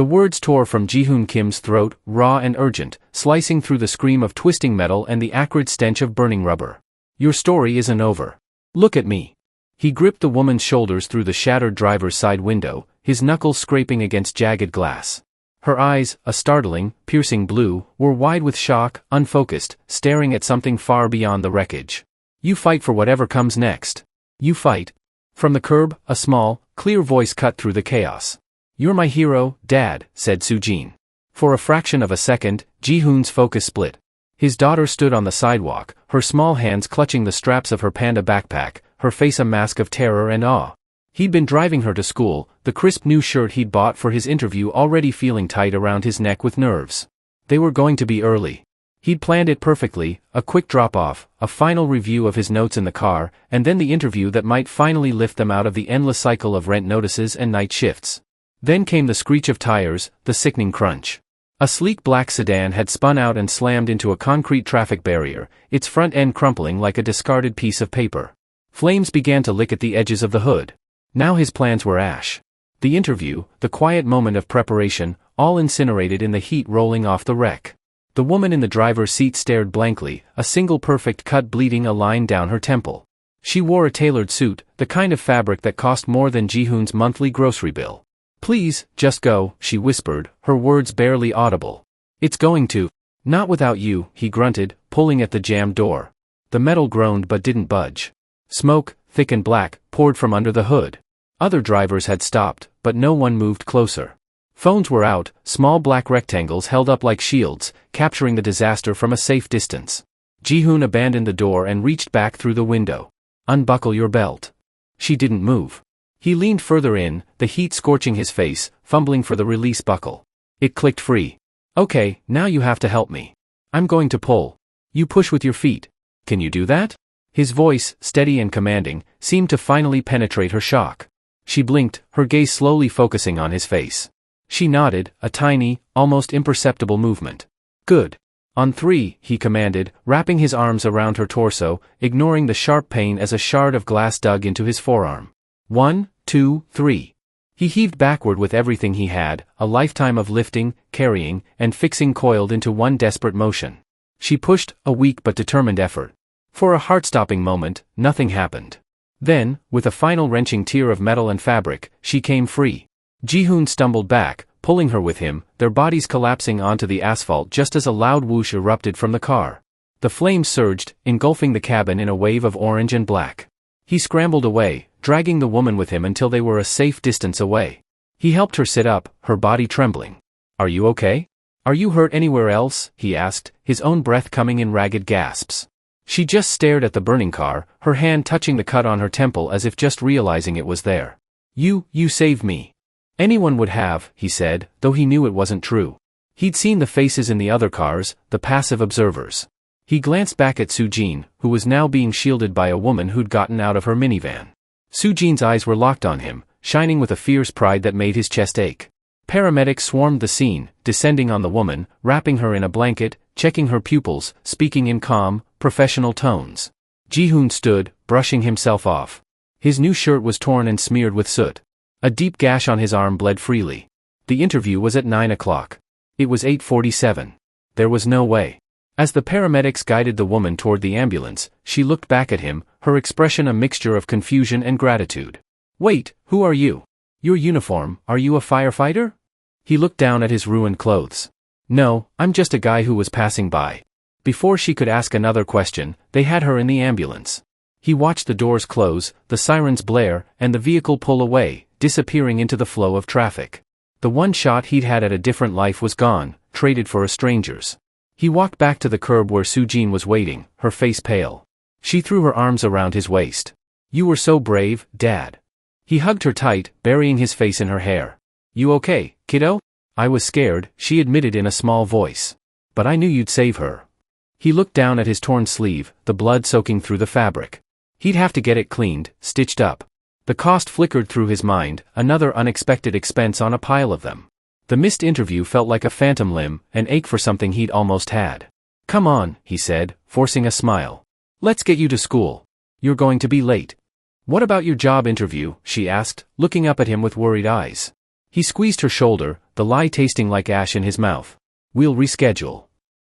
The words tore from Ji-hoon Kim's throat, raw and urgent, slicing through the scream of twisting metal and the acrid stench of burning rubber. Your story isn't over. Look at me. He gripped the woman's shoulders through the shattered driver's side window, his knuckles scraping against jagged glass. Her eyes, a startling, piercing blue, were wide with shock, unfocused, staring at something far beyond the wreckage. You fight for whatever comes next. You fight. From the curb, a small, clear voice cut through the chaos. You're my hero, Dad, said Soo-jin. For a fraction of a second, Ji-hoon's focus split. His daughter stood on the sidewalk, her small hands clutching the straps of her panda backpack, her face a mask of terror and awe. He'd been driving her to school, the crisp new shirt he'd bought for his interview already feeling tight around his neck with nerves. They were going to be early. He'd planned it perfectly, a quick drop-off, a final review of his notes in the car, and then the interview that might finally lift them out of the endless cycle of rent notices and night shifts. Then came the screech of tires, the sickening crunch. A sleek black sedan had spun out and slammed into a concrete traffic barrier, its front end crumpling like a discarded piece of paper. Flames began to lick at the edges of the hood. Now his plans were ash. The interview, the quiet moment of preparation, all incinerated in the heat rolling off the wreck. The woman in the driver's seat stared blankly, a single perfect cut bleeding a line down her temple. She wore a tailored suit, the kind of fabric that cost more than Ji-hoon's monthly grocery bill. Please, just go, she whispered, her words barely audible. It's going to. Not without you, he grunted, pulling at the jammed door. The metal groaned but didn't budge. Smoke, thick and black, poured from under the hood. Other drivers had stopped, but no one moved closer. Phones were out, small black rectangles held up like shields, capturing the disaster from a safe distance. Ji-hoon abandoned the door and reached back through the window. Unbuckle your belt. She didn't move. He leaned further in, the heat scorching his face, fumbling for the release buckle. It clicked free. Okay, now you have to help me. I'm going to pull. You push with your feet. Can you do that? His voice, steady and commanding, seemed to finally penetrate her shock. She blinked, her gaze slowly focusing on his face. She nodded, a tiny, almost imperceptible movement. Good. On 3, he commanded, wrapping his arms around her torso, ignoring the sharp pain as a shard of glass dug into his forearm. 1, 2, 3. He heaved backward with everything he had, a lifetime of lifting, carrying, and fixing coiled into one desperate motion. She pushed, a weak but determined effort. For a heart-stopping moment, nothing happened. Then, with a final wrenching tear of metal and fabric, she came free. Ji-hoon stumbled back, pulling her with him, their bodies collapsing onto the asphalt just as a loud whoosh erupted from the car. The flames surged, engulfing the cabin in a wave of orange and black. He scrambled away, dragging the woman with him until they were a safe distance away. He helped her sit up, her body trembling. Are you okay? Are you hurt anywhere else? He asked, his own breath coming in ragged gasps. She just stared at the burning car, her hand touching the cut on her temple as if just realizing it was there. You saved me. Anyone would have, he said, though he knew it wasn't true. He'd seen the faces in the other cars, the passive observers. He glanced back at Soo-jin, who was now being shielded by a woman who'd gotten out of her minivan. Soo-jin's eyes were locked on him, shining with a fierce pride that made his chest ache. Paramedics swarmed the scene, descending on the woman, wrapping her in a blanket, checking her pupils, speaking in calm, professional tones. Ji-hoon stood, brushing himself off. His new shirt was torn and smeared with soot. A deep gash on his arm bled freely. The interview was at 9 o'clock. It was 8:47. There was no way. As the paramedics guided the woman toward the ambulance, she looked back at him, her expression a mixture of confusion and gratitude. Wait, who are you? Your uniform, are you a firefighter? He looked down at his ruined clothes. No, I'm just a guy who was passing by. Before she could ask another question, they had her in the ambulance. He watched the doors close, the sirens blare, and the vehicle pull away, disappearing into the flow of traffic. The one shot he'd had at a different life was gone, traded for a stranger's. He walked back to the curb where Soo-jin was waiting, her face pale. She threw her arms around his waist. You were so brave, Dad. He hugged her tight, burying his face in her hair. You okay, kiddo? I was scared, she admitted in a small voice. But I knew you'd save her. He looked down at his torn sleeve, the blood soaking through the fabric. He'd have to get it cleaned, stitched up. The cost flickered through his mind, another unexpected expense on a pile of them. The missed interview felt like a phantom limb, an ache for something he'd almost had. Come on, he said, forcing a smile. Let's get you to school. You're going to be late. What about your job interview? She asked, looking up at him with worried eyes. He squeezed her shoulder, the lie tasting like ash in his mouth. We'll reschedule.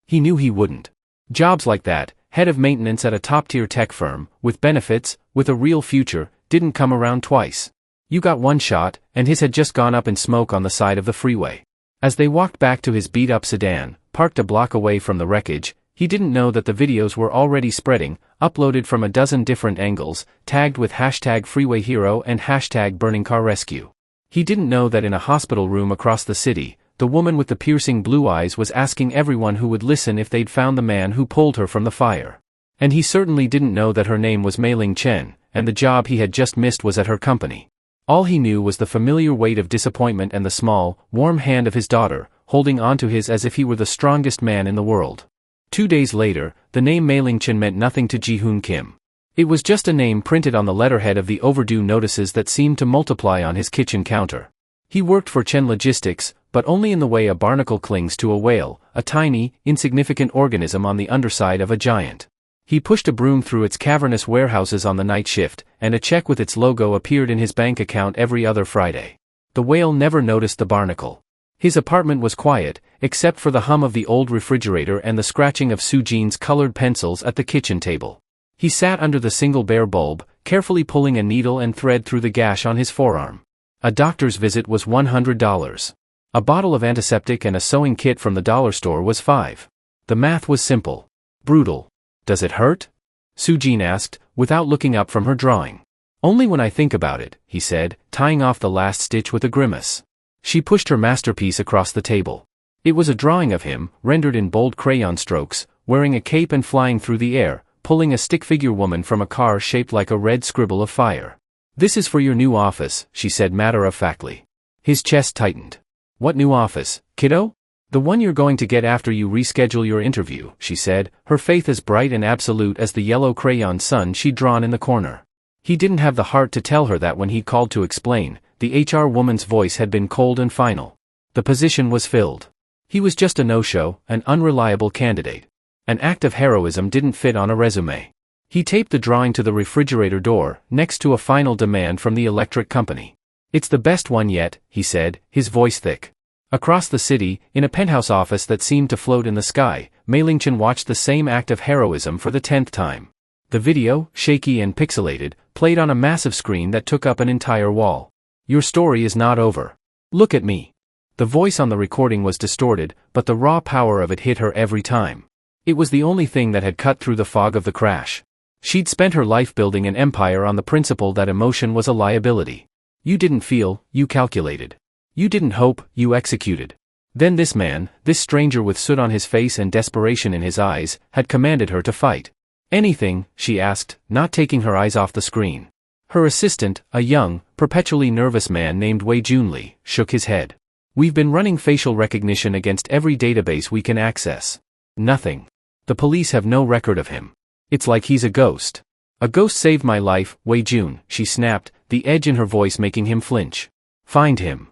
He knew he wouldn't. Jobs like that, head of maintenance at a top-tier tech firm, with benefits, with a real future, didn't come around twice. You got one shot, and his had just gone up in smoke on the side of the freeway. As they walked back to his beat-up sedan, parked a block away from the wreckage, he didn't know that the videos were already spreading, uploaded from a dozen different angles, tagged with #FreewayHero and #BurningCarRescue. He didn't know that in a hospital room across the city, the woman with the piercing blue eyes was asking everyone who would listen if they'd found the man who pulled her from the fire. And he certainly didn't know that her name was Mei-Ling Chen, and the job he had just missed was at her company. All he knew was the familiar weight of disappointment and the small, warm hand of his daughter, holding onto his as if he were the strongest man in the world. 2 days later, the name Mei-Ling Chen meant nothing to Ji-hoon Kim. It was just a name printed on the letterhead of the overdue notices that seemed to multiply on his kitchen counter. He worked for Chen Logistics, but only in the way a barnacle clings to a whale, a tiny, insignificant organism on the underside of a giant. He pushed a broom through its cavernous warehouses on the night shift, and a check with its logo appeared in his bank account every other Friday. The whale never noticed the barnacle. His apartment was quiet, except for the hum of the old refrigerator and the scratching of Soo-Jin's colored pencils at the kitchen table. He sat under the single bare bulb, carefully pulling a needle and thread through the gash on his forearm. A doctor's visit was $100. A bottle of antiseptic and a sewing kit from the dollar store was $5. The math was simple. Brutal. Does it hurt? Soo-Jin asked, without looking up from her drawing. Only when I think about it, he said, tying off the last stitch with a grimace. She pushed her masterpiece across the table. It was a drawing of him, rendered in bold crayon strokes, wearing a cape and flying through the air, pulling a stick-figure woman from a car shaped like a red scribble of fire. This is for your new office, she said matter-of-factly. His chest tightened. What new office, kiddo? The one you're going to get after you reschedule your interview, she said, her faith as bright and absolute as the yellow crayon sun she'd drawn in the corner. He didn't have the heart to tell her that when he called to explain. The HR woman's voice had been cold and final. The position was filled. He was just a no-show, an unreliable candidate. An act of heroism didn't fit on a resume. He taped the drawing to the refrigerator door, next to a final demand from the electric company. It's the best one yet, he said, his voice thick. Across the city, in a penthouse office that seemed to float in the sky, Mei-Ling Chen watched the same act of heroism for the 10th time. The video, shaky and pixelated, played on a massive screen that took up an entire wall. Your story is not over. Look at me. The voice on the recording was distorted, but the raw power of it hit her every time. It was the only thing that had cut through the fog of the crash. She'd spent her life building an empire on the principle that emotion was a liability. You didn't feel, you calculated. You didn't hope, you executed. Then this man, this stranger with soot on his face and desperation in his eyes, had commanded her to fight. Anything, she asked, not taking her eyes off the screen. Her assistant, a young, perpetually nervous man named Wei Junli, shook his head. We've been running facial recognition against every database we can access. Nothing. The police have no record of him. It's like he's a ghost. A ghost saved my life, Wei Jun, she snapped, the edge in her voice making him flinch. Find him.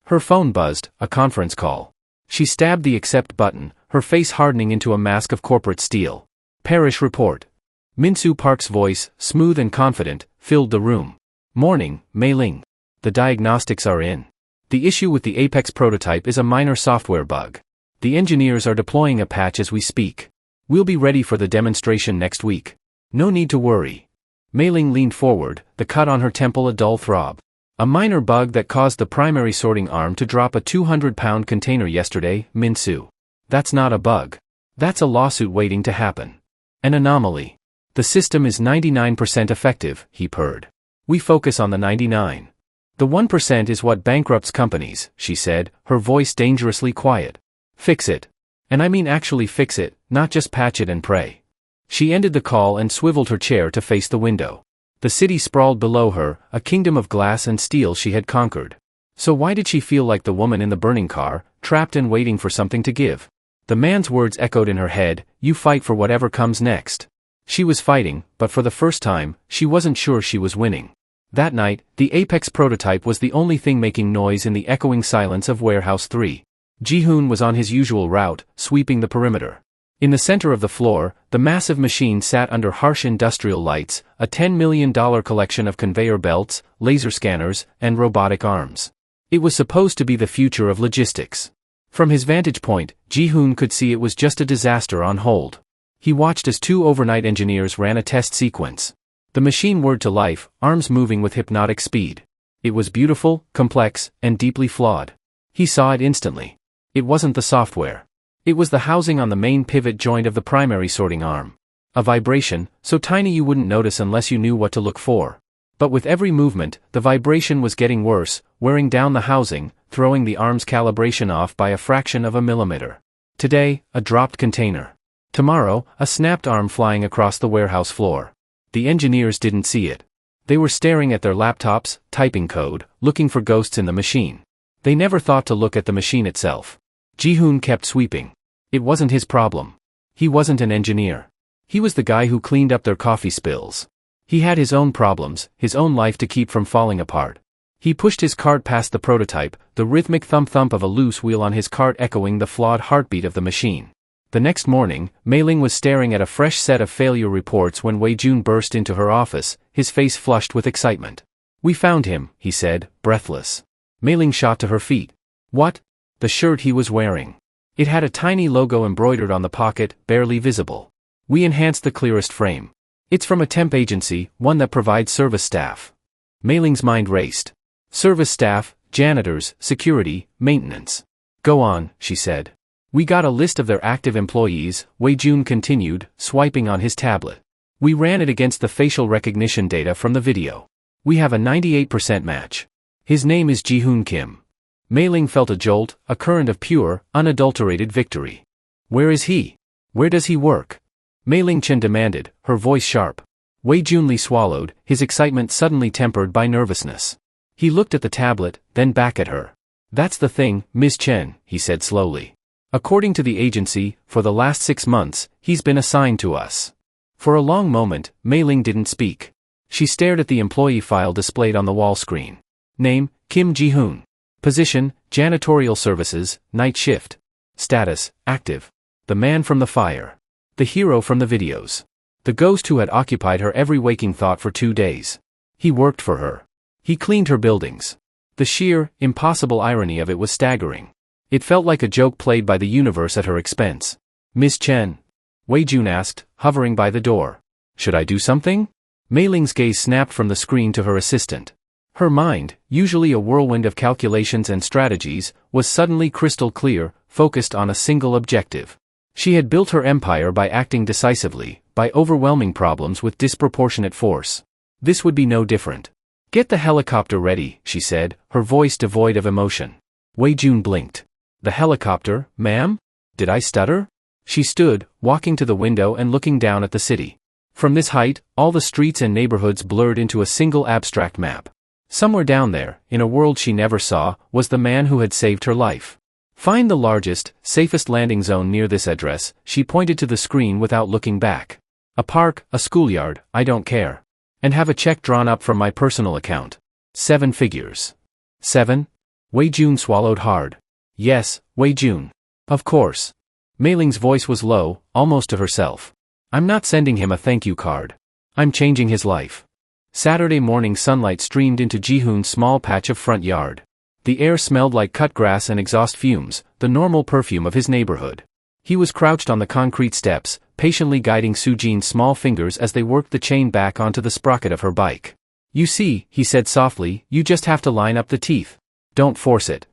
Her phone buzzed, a conference call. She stabbed the accept button, her face hardening into a mask of corporate steel. Parish report. Min-Soo Park's voice, smooth and confident, filled the room. Morning, Mei-Ling. The diagnostics are in. The issue with the Apex prototype is a minor software bug. The engineers are deploying a patch as we speak. We'll be ready for the demonstration next week. No need to worry. Mei-Ling leaned forward, the cut on her temple a dull throb. A minor bug that caused the primary sorting arm to drop a 200-pound container yesterday, Min-Soo. That's not a bug. That's a lawsuit waiting to happen. An anomaly. The system is 99% effective, he purred. We focus on the 99. The 1% is what bankrupts companies, she said, her voice dangerously quiet. Fix it. And I mean actually fix it, not just patch it and pray. She ended the call and swiveled her chair to face the window. The city sprawled below her, a kingdom of glass and steel she had conquered. So why did she feel like the woman in the burning car, trapped and waiting for something to give? The man's words echoed in her head, you fight for whatever comes next. She was fighting, but for the first time, she wasn't sure she was winning. That night, the Apex prototype was the only thing making noise in the echoing silence of Warehouse 3. Ji-hoon was on his usual route, sweeping the perimeter. In the center of the floor, the massive machine sat under harsh industrial lights, a $10 million collection of conveyor belts, laser scanners, and robotic arms. It was supposed to be the future of logistics. From his vantage point, Ji-hoon could see it was just a disaster on hold. He watched as 2 overnight engineers ran a test sequence. The machine whirred to life, arms moving with hypnotic speed. It was beautiful, complex, and deeply flawed. He saw it instantly. It wasn't the software. It was the housing on the main pivot joint of the primary sorting arm. A vibration, so tiny you wouldn't notice unless you knew what to look for. But with every movement, the vibration was getting worse, wearing down the housing, throwing the arm's calibration off by a fraction of a millimeter. Today, a dropped container. Tomorrow, a snapped arm flying across the warehouse floor. The engineers didn't see it. They were staring at their laptops, typing code, looking for ghosts in the machine. They never thought to look at the machine itself. Ji-hoon kept sweeping. It wasn't his problem. He wasn't an engineer. He was the guy who cleaned up their coffee spills. He had his own problems, his own life to keep from falling apart. He pushed his cart past the prototype, the rhythmic thump-thump of a loose wheel on his cart echoing the flawed heartbeat of the machine. The next morning, Mei-ling was staring at a fresh set of failure reports when Wei-jun burst into her office, his face flushed with excitement. "We found him," he said, breathless. Mei-ling shot to her feet. "What?" The shirt he was wearing. It had a tiny logo embroidered on the pocket, barely visible. "We enhanced the clearest frame. It's from a temp agency, one that provides service staff." Mei-ling's mind raced. Service staff, janitors, security, maintenance. "Go on," she said. "We got a list of their active employees," Wei-jun continued, swiping on his tablet. "We ran it against the facial recognition data from the video. We have a 98% match. His name is Ji-hoon Kim." Mei-ling felt a jolt, a current of pure, unadulterated victory. "Where is he? Where does he work?" Mei-ling Chen demanded, her voice sharp. Wei-jun swallowed, his excitement suddenly tempered by nervousness. He looked at the tablet, then back at her. "That's the thing, Miss Chen," he said slowly. "According to the agency, for the last 6 months, he's been assigned to us." For a long moment, Mei-ling didn't speak. She stared at the employee file displayed on the wall screen. Name, Kim Ji-hoon. Position, janitorial services, night shift. Status, active. The man from the fire. The hero from the videos. The ghost who had occupied her every waking thought for 2 days. He worked for her. He cleaned her buildings. The sheer, impossible irony of it was staggering. It felt like a joke played by the universe at her expense. "Miss Chen?" Wei-jun asked, hovering by the door. "Should I do something?" Mei-ling's gaze snapped from the screen to her assistant. Her mind, usually a whirlwind of calculations and strategies, was suddenly crystal clear, focused on a single objective. She had built her empire by acting decisively, by overwhelming problems with disproportionate force. This would be no different. "Get the helicopter ready," she said, her voice devoid of emotion. Wei-jun blinked. "The helicopter, ma'am? Did I stutter?" She stood, walking to the window and looking down at the city. From this height, all the streets and neighborhoods blurred into a single abstract map. Somewhere down there, in a world she never saw, was the man who had saved her life. "Find the largest, safest landing zone near this address," she pointed to the screen without looking back. "A park, a schoolyard, I don't care. And have a check drawn up from my personal account. 7 figures. 7? Wei-jun swallowed hard. "Yes, Wei-jun. Of course." Mei-ling's voice was low, almost to herself. "I'm not sending him a thank you card. I'm changing his life." Saturday morning sunlight streamed into Ji-hoon's small patch of front yard. The air smelled like cut grass and exhaust fumes, the normal perfume of his neighborhood. He was crouched on the concrete steps, patiently guiding Soo-jin's small fingers as they worked the chain back onto the sprocket of her bike. "You see," he said softly, "you just have to line up the teeth. Don't force it."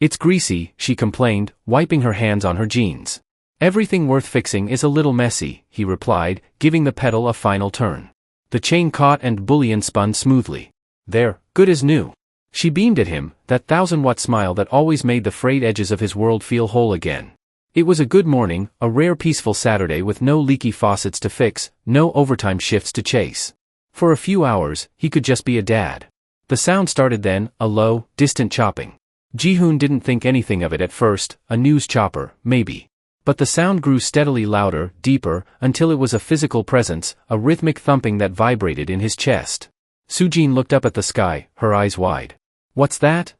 "It's greasy," she complained, wiping her hands on her jeans. "Everything worth fixing is a little messy," he replied, giving the pedal a final turn. The chain caught and bullion spun smoothly. "There, good as new." She beamed at him, that 1,000-watt smile that always made the frayed edges of his world feel whole again. It was a good morning, a rare peaceful Saturday with no leaky faucets to fix, no overtime shifts to chase. For a few hours, he could just be a dad. The sound started then, a low, distant chopping. Ji-hoon didn't think anything of it at first, a news chopper, maybe. But the sound grew steadily louder, deeper, until it was a physical presence, a rhythmic thumping that vibrated in his chest. Soo-jin looked up at the sky, her eyes wide. "What's that?"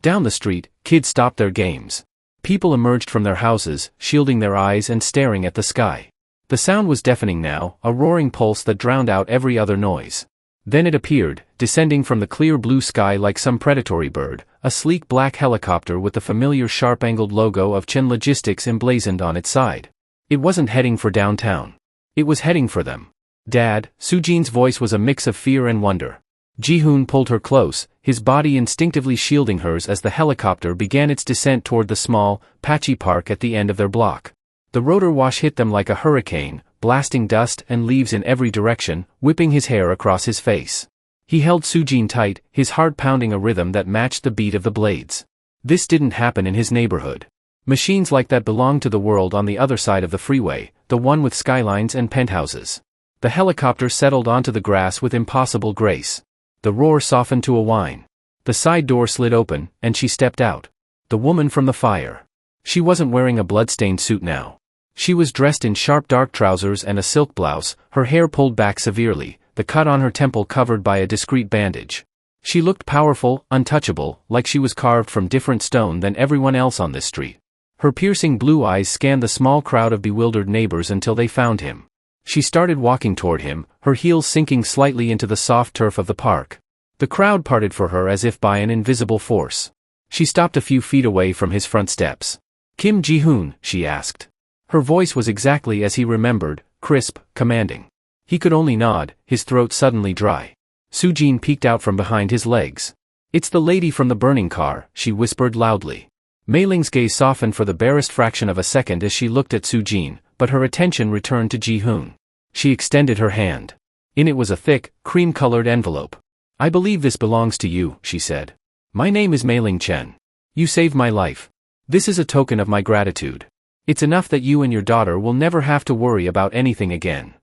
Down the street, kids stopped their games. People emerged from their houses, shielding their eyes and staring at the sky. The sound was deafening now, a roaring pulse that drowned out every other noise. Then it appeared, descending from the clear blue sky like some predatory bird, a sleek black helicopter with the familiar sharp-angled logo of Chen Logistics emblazoned on its side. It wasn't heading for downtown. It was heading for them. "Dad," Sujin's voice was a mix of fear and wonder. Ji-hoon pulled her close, his body instinctively shielding hers as the helicopter began its descent toward the small, patchy park at the end of their block. The rotor wash hit them like a hurricane, blasting dust and leaves in every direction, whipping his hair across his face. He held Sujin tight, his heart pounding a rhythm that matched the beat of the blades. This didn't happen in his neighborhood. Machines like that belonged to the world on the other side of the freeway, the one with skylines and penthouses. The helicopter settled onto the grass with impossible grace. The roar softened to a whine. The side door slid open, and she stepped out. The woman from the fire. She wasn't wearing a blood-stained suit now. She was dressed in sharp dark trousers and a silk blouse, her hair pulled back severely, the cut on her temple covered by a discreet bandage. She looked powerful, untouchable, like she was carved from different stone than everyone else on this street. Her piercing blue eyes scanned the small crowd of bewildered neighbors until they found him. She started walking toward him, her heels sinking slightly into the soft turf of the park. The crowd parted for her as if by an invisible force. She stopped a few feet away from his front steps. "Kim Ji-hoon?" she asked. Her voice was exactly as he remembered, crisp, commanding. He could only nod, his throat suddenly dry. Sujin peeked out from behind his legs. "It's the lady from the burning car," she whispered loudly. Mei Ling's gaze softened for the barest fraction of a second as she looked at Sujin, but her attention returned to Ji-hoon. She extended her hand. In it was a thick, cream-colored envelope. "I believe this belongs to you," she said. "My name is Mei Ling Chen. You saved my life. This is a token of my gratitude. It's enough that you and your daughter will never have to worry about anything again."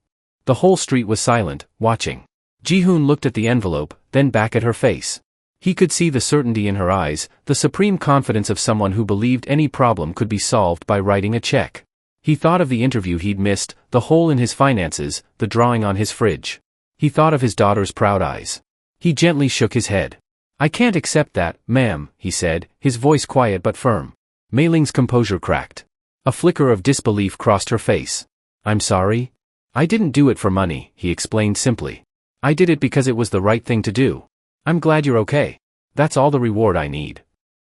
The whole street was silent, watching. Ji-hoon looked at the envelope, then back at her face. He could see the certainty in her eyes, the supreme confidence of someone who believed any problem could be solved by writing a check. He thought of the interview he'd missed, the hole in his finances, the drawing on his fridge. He thought of his daughter's proud eyes. He gently shook his head. "I can't accept that, ma'am," he said, his voice quiet but firm. Mei Ling's composure cracked. A flicker of disbelief crossed her face. "I'm sorry? I didn't do it for money," he explained simply. "I did it because it was the right thing to do. I'm glad you're okay. That's all the reward I need."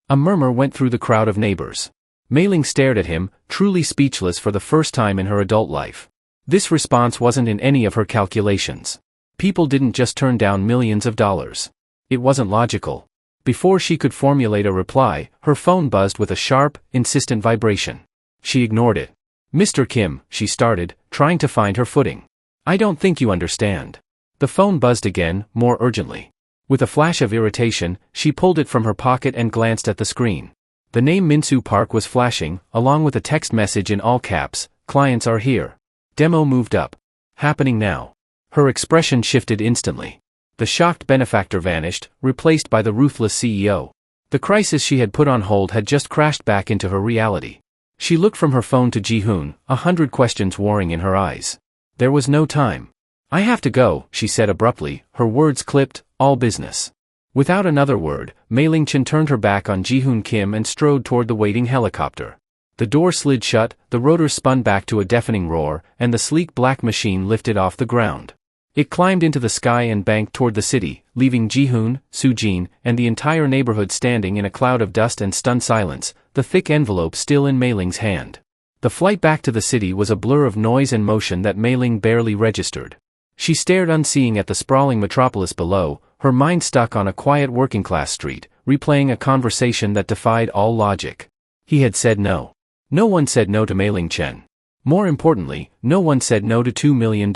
A murmur went through the crowd of neighbors. Mei Ling stared at him, truly speechless for the first time in her adult life. This response wasn't in any of her calculations. People didn't just turn down millions of dollars. It wasn't logical. Before she could formulate a reply, her phone buzzed with a sharp, insistent vibration. She ignored it. "Mr. Kim," she started, trying to find her footing. "I don't think you understand." The phone buzzed again, more urgently. With a flash of irritation, she pulled it from her pocket and glanced at the screen. The name Minsu Park was flashing, along with a text message in all caps, "Clients are here. Demo moved up. Happening now." Her expression shifted instantly. The shocked benefactor vanished, replaced by the ruthless CEO. The crisis she had put on hold had just crashed back into her reality. She looked from her phone to Ji-hoon, 100 questions warring in her eyes. There was no time. "I have to go," she said abruptly, her words clipped, "all business." Without another word, Mei Ling Chen turned her back on Ji-hoon Kim and strode toward the waiting helicopter. The door slid shut, the rotor spun back to a deafening roar, and the sleek black machine lifted off the ground. It climbed into the sky and banked toward the city, leaving Ji-hoon, Sujin, and the entire neighborhood standing in a cloud of dust and stunned silence, the thick envelope still in Mei Ling's hand. The flight back to the city was a blur of noise and motion that Mei Ling barely registered. She stared unseeing at the sprawling metropolis below, her mind stuck on a quiet working-class street, replaying a conversation that defied all logic. He had said no. No one said no to Mei Ling Chen. More importantly, no one said no to $2 million.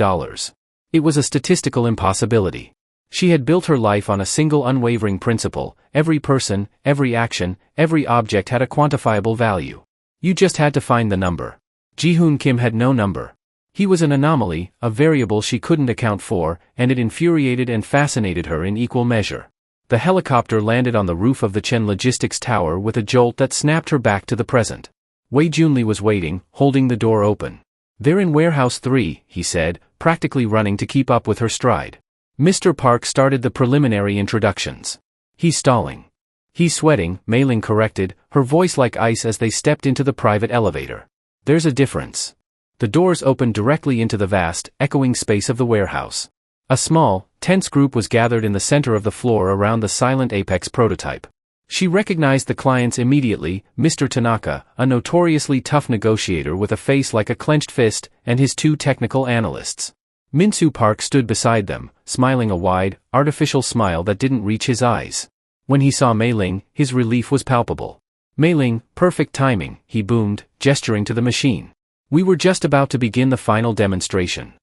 It was a statistical impossibility. She had built her life on a single unwavering principle: every person, every action, every object had a quantifiable value. You just had to find the number. Ji-hoon Kim had no number. He was an anomaly, a variable she couldn't account for, and it infuriated and fascinated her in equal measure. The helicopter landed on the roof of the Chen Logistics Tower with a jolt that snapped her back to the present. Wei Junli was waiting, holding the door open. "They're in Warehouse 3, he said, practically running to keep up with her stride. Mr. Park started the preliminary introductions. "He's stalling." "He's sweating," Mei Ling corrected, her voice like ice as they stepped into the private elevator. "There's a difference." The doors opened directly into the vast, echoing space of the warehouse. A small, tense group was gathered in the center of the floor around the silent Apex prototype. She recognized the clients immediately, Mr. Tanaka, a notoriously tough negotiator with a face like a clenched fist, and his two technical analysts. Min-soo Park stood beside them, smiling a wide, artificial smile that didn't reach his eyes. When he saw Mei Ling, his relief was palpable. Mei Ling, perfect timing, he boomed, gesturing to the machine. We were just about to begin the final demonstration.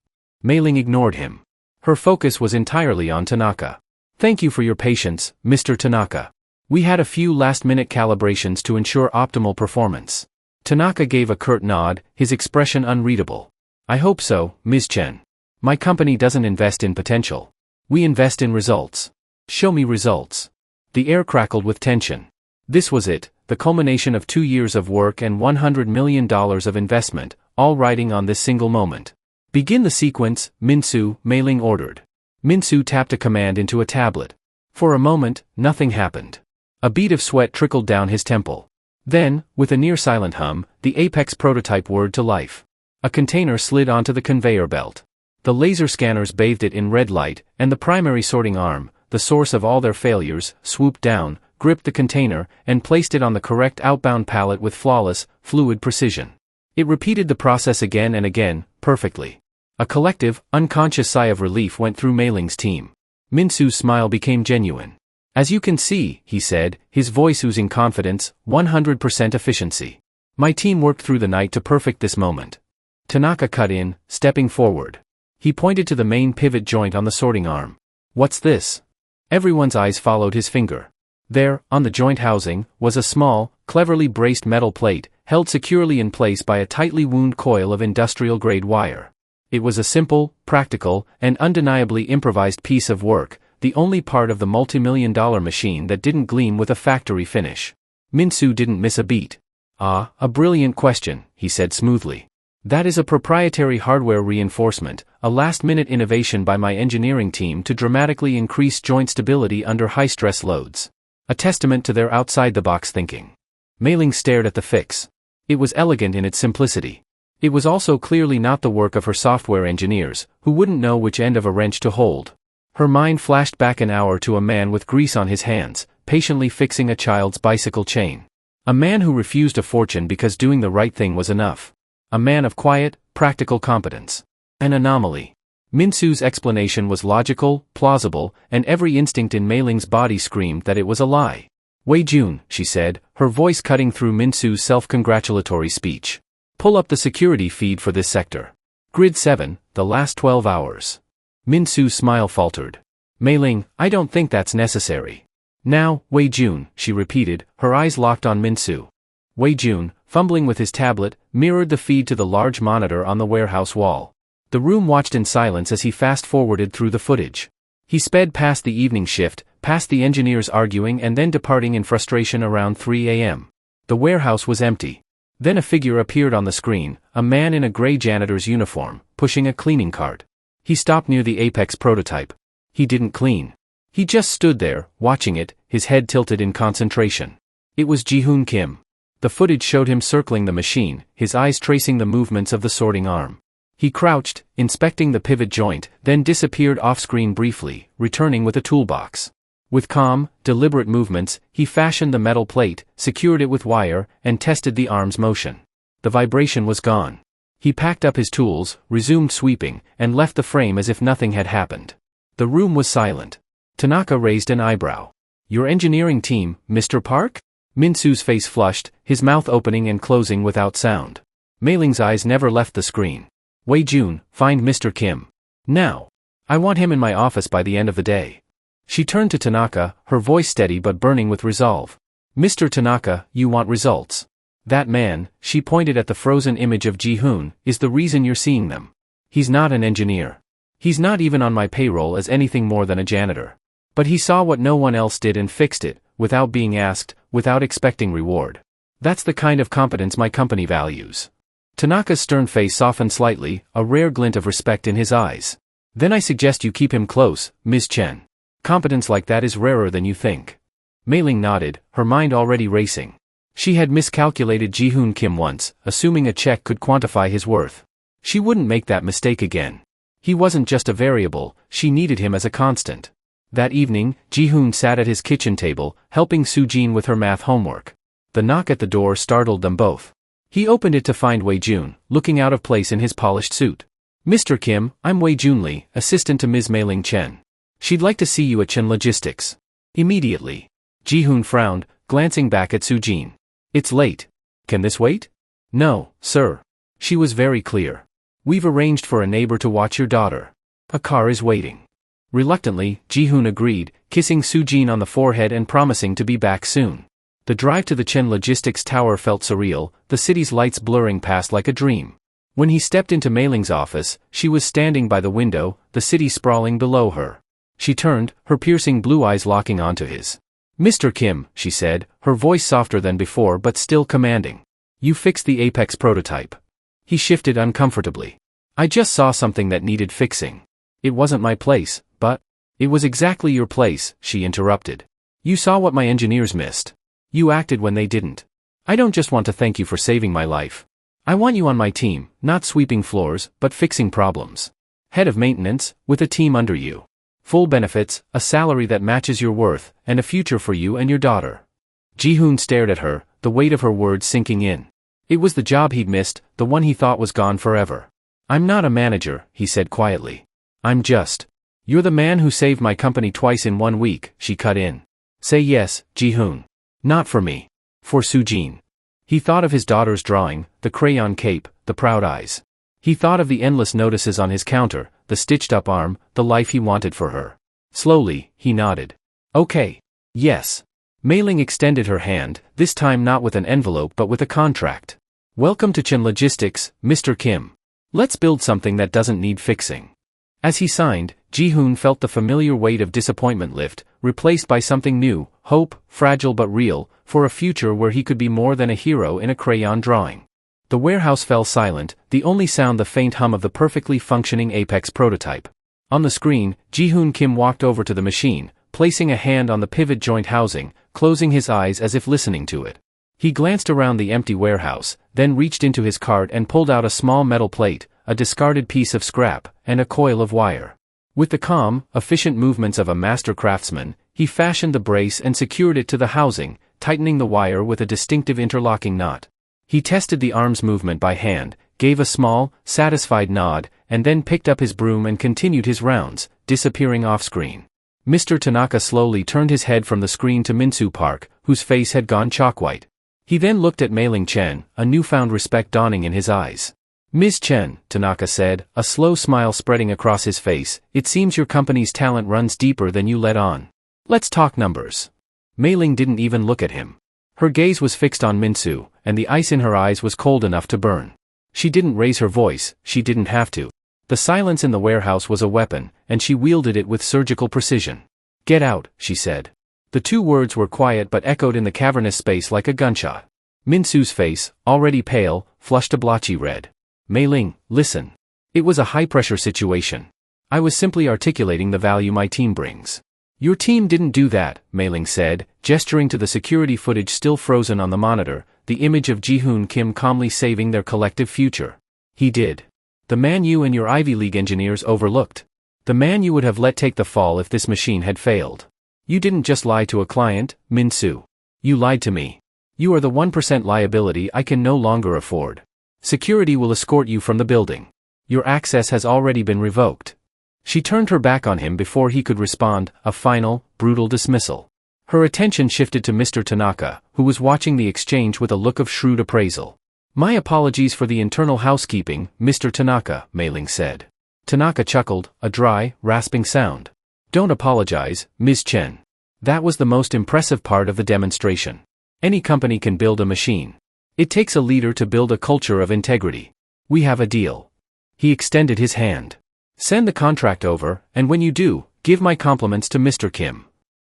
Mei Ling ignored him. Her focus was entirely on Tanaka. Thank you for your patience, Mr. Tanaka. We had a few last-minute calibrations to ensure optimal performance. Tanaka gave a curt nod, his expression unreadable. I hope so, Ms. Chen. My company doesn't invest in potential. We invest in results. Show me results. The air crackled with tension. This was it, the culmination of 2 years of work and $100 million of investment, all riding on this single moment. Begin the sequence, Min-soo, Mei Ling ordered. Min-soo tapped a command into a tablet. For a moment, nothing happened. A bead of sweat trickled down his temple. Then, with a near-silent hum, the Apex prototype whirred to life. A container slid onto the conveyor belt. The laser scanners bathed it in red light, and the primary sorting arm, the source of all their failures, swooped down, gripped the container, and placed it on the correct outbound pallet with flawless, fluid precision. It repeated the process again and again, perfectly. A collective, unconscious sigh of relief went through Mei Ling's team. Min-soo's smile became genuine. As you can see, he said, his voice oozing confidence, 100% efficiency. My team worked through the night to perfect this moment. Tanaka cut in, stepping forward. He pointed to the main pivot joint on the sorting arm. What's this? Everyone's eyes followed his finger. There, on the joint housing, was a small, cleverly braced metal plate, held securely in place by a tightly wound coil of industrial-grade wire. It was a simple, practical, and undeniably improvised piece of work, the only part of the multi-million-dollar machine that didn't gleam with a factory finish. Min-soo didn't miss a beat. Ah, a brilliant question, he said smoothly. That is a proprietary hardware reinforcement, a last-minute innovation by my engineering team to dramatically increase joint stability under high-stress loads. A testament to their outside-the-box thinking. Mei Ling stared at the fix. It was elegant in its simplicity. It was also clearly not the work of her software engineers, who wouldn't know which end of a wrench to hold. Her mind flashed back an hour to a man with grease on his hands, patiently fixing a child's bicycle chain. A man who refused a fortune because doing the right thing was enough. A man of quiet, practical competence. An anomaly. Min-soo's explanation was logical, plausible, and every instinct in Mei Ling's body screamed that it was a lie. Wei Jun, she said, her voice cutting through Min-soo's self-congratulatory speech. Pull up the security feed for this sector. Grid 7, the last 12 hours. Min-soo's smile faltered. Mei Ling, I don't think that's necessary. Now, Wei Jun, she repeated, her eyes locked on Min-soo. Wei Jun, fumbling with his tablet, mirrored the feed to the large monitor on the warehouse wall. The room watched in silence as he fast-forwarded through the footage. He sped past the evening shift, past the engineers arguing and then departing in frustration around 3 a.m. The warehouse was empty. Then a figure appeared on the screen, a man in a gray janitor's uniform, pushing a cleaning cart. He stopped near the Apex prototype. He didn't clean. He just stood there, watching it, his head tilted in concentration. It was Ji-hoon Kim. The footage showed him circling the machine, his eyes tracing the movements of the sorting arm. He crouched, inspecting the pivot joint, then disappeared off-screen briefly, returning with a toolbox. With calm, deliberate movements, he fashioned the metal plate, secured it with wire, and tested the arm's motion. The vibration was gone. He packed up his tools, resumed sweeping, and left the frame as if nothing had happened. The room was silent. Tanaka raised an eyebrow. Your engineering team, Mr. Park? Min-soo's face flushed, his mouth opening and closing without sound. Mei Ling's eyes never left the screen. Wei Jun, find Mr. Kim. Now. I want him in my office by the end of the day. She turned to Tanaka, her voice steady but burning with resolve. Mr. Tanaka, you want results. That man, she pointed at the frozen image of Ji-hoon, is the reason you're seeing them. He's not an engineer. He's not even on my payroll as anything more than a janitor. But he saw what no one else did and fixed it, without being asked, without expecting reward. That's the kind of competence my company values. Tanaka's stern face softened slightly, a rare glint of respect in his eyes. Then I suggest you keep him close, Ms. Chen. Competence like that is rarer than you think. Mei Ling nodded, her mind already racing. She had miscalculated Ji-hoon Kim once, assuming a check could quantify his worth. She wouldn't make that mistake again. He wasn't just a variable, she needed him as a constant. That evening, Ji-hoon sat at his kitchen table, helping Soo-jin with her math homework. The knock at the door startled them both. He opened it to find Wei-jun, looking out of place in his polished suit. "Mr. Kim, I'm Wei-jun Lee, assistant to Ms. Mei-ling Chen. She'd like to see you at Chen Logistics." Immediately. Ji-hoon frowned, glancing back at Soo-jin. "It's late. Can this wait?" "No, sir." She was very clear. "We've arranged for a neighbor to watch your daughter. A car is waiting." Reluctantly, Ji-hoon agreed, kissing Soo-jin on the forehead and promising to be back soon. The drive to the Chen Logistics Tower felt surreal, the city's lights blurring past like a dream. When he stepped into Mei-ling's office, she was standing by the window, the city sprawling below her. She turned, her piercing blue eyes locking onto his. "Mr. Kim," she said, her voice softer than before but still commanding. "You fixed the Apex prototype." He shifted uncomfortably. "I just saw something that needed fixing. It wasn't my place, but—" "It was exactly your place," she interrupted. "You saw what my engineers missed. You acted when they didn't. I don't just want to thank you for saving my life. I want you on my team, not sweeping floors, but fixing problems. Head of maintenance, with a team under you. Full benefits, a salary that matches your worth, and a future for you and your daughter." Ji-hoon stared at her, the weight of her words sinking in. It was the job he'd missed, the one he thought was gone forever. "I'm not a manager," he said quietly. "I'm just—" "You're the man who saved my company twice in 1 week," she cut in. "Say yes, Ji-hoon. Not for me. For Soo-jin." He thought of his daughter's drawing, the crayon cape, the proud eyes. He thought of the endless notices on his counter, the stitched-up arm, the life he wanted for her. Slowly, he nodded. "Okay. Yes." Mei-ling extended her hand, this time not with an envelope but with a contract. "Welcome to Chen Logistics, Mr. Kim. Let's build something that doesn't need fixing." As he signed, Ji-hoon felt the familiar weight of disappointment lift, replaced by something new, hope, fragile but real, for a future where he could be more than a hero in a crayon drawing. The warehouse fell silent, the only sound the faint hum of the perfectly functioning Apex prototype. On the screen, Ji-hoon Kim walked over to the machine, placing a hand on the pivot joint housing, closing his eyes as if listening to it. He glanced around the empty warehouse, then reached into his cart and pulled out a small metal plate, a discarded piece of scrap, and a coil of wire. With the calm, efficient movements of a master craftsman, he fashioned the brace and secured it to the housing, tightening the wire with a distinctive interlocking knot. He tested the arm's movement by hand, gave a small, satisfied nod, and then picked up his broom and continued his rounds, disappearing off-screen. Mr. Tanaka slowly turned his head from the screen to Minsu Park, whose face had gone chalk-white. He then looked at Mei-ling Chen, a newfound respect dawning in his eyes. "Ms. Chen," Tanaka said, a slow smile spreading across his face, "it seems your company's talent runs deeper than you let on. Let's talk numbers." Mei-ling didn't even look at him. Her gaze was fixed on Minsu, and the ice in her eyes was cold enough to burn. She didn't raise her voice, she didn't have to. The silence in the warehouse was a weapon, and she wielded it with surgical precision. "Get out," she said. The two words were quiet but echoed in the cavernous space like a gunshot. Minsu's face, already pale, flushed a blotchy red. "Mei-ling, listen. It was a high-pressure situation. I was simply articulating the value my team brings." "Your team didn't do that," Mei-ling said, gesturing to the security footage still frozen on the monitor, the image of Ji-hoon Kim calmly saving their collective future. "He did. The man you and your Ivy League engineers overlooked. The man you would have let take the fall if this machine had failed. You didn't just lie to a client, Minsu. You lied to me. You are the 1% liability I can no longer afford. Security will escort you from the building. Your access has already been revoked." She turned her back on him before he could respond, a final, brutal dismissal. Her attention shifted to Mr. Tanaka, who was watching the exchange with a look of shrewd appraisal. "My apologies for the internal housekeeping, Mr. Tanaka," Mei-ling said. Tanaka chuckled, a dry, rasping sound. "Don't apologize, Ms. Chen. That was the most impressive part of the demonstration. Any company can build a machine. It takes a leader to build a culture of integrity. We have a deal." He extended his hand. "Send the contract over, and when you do, give my compliments to Mr. Kim."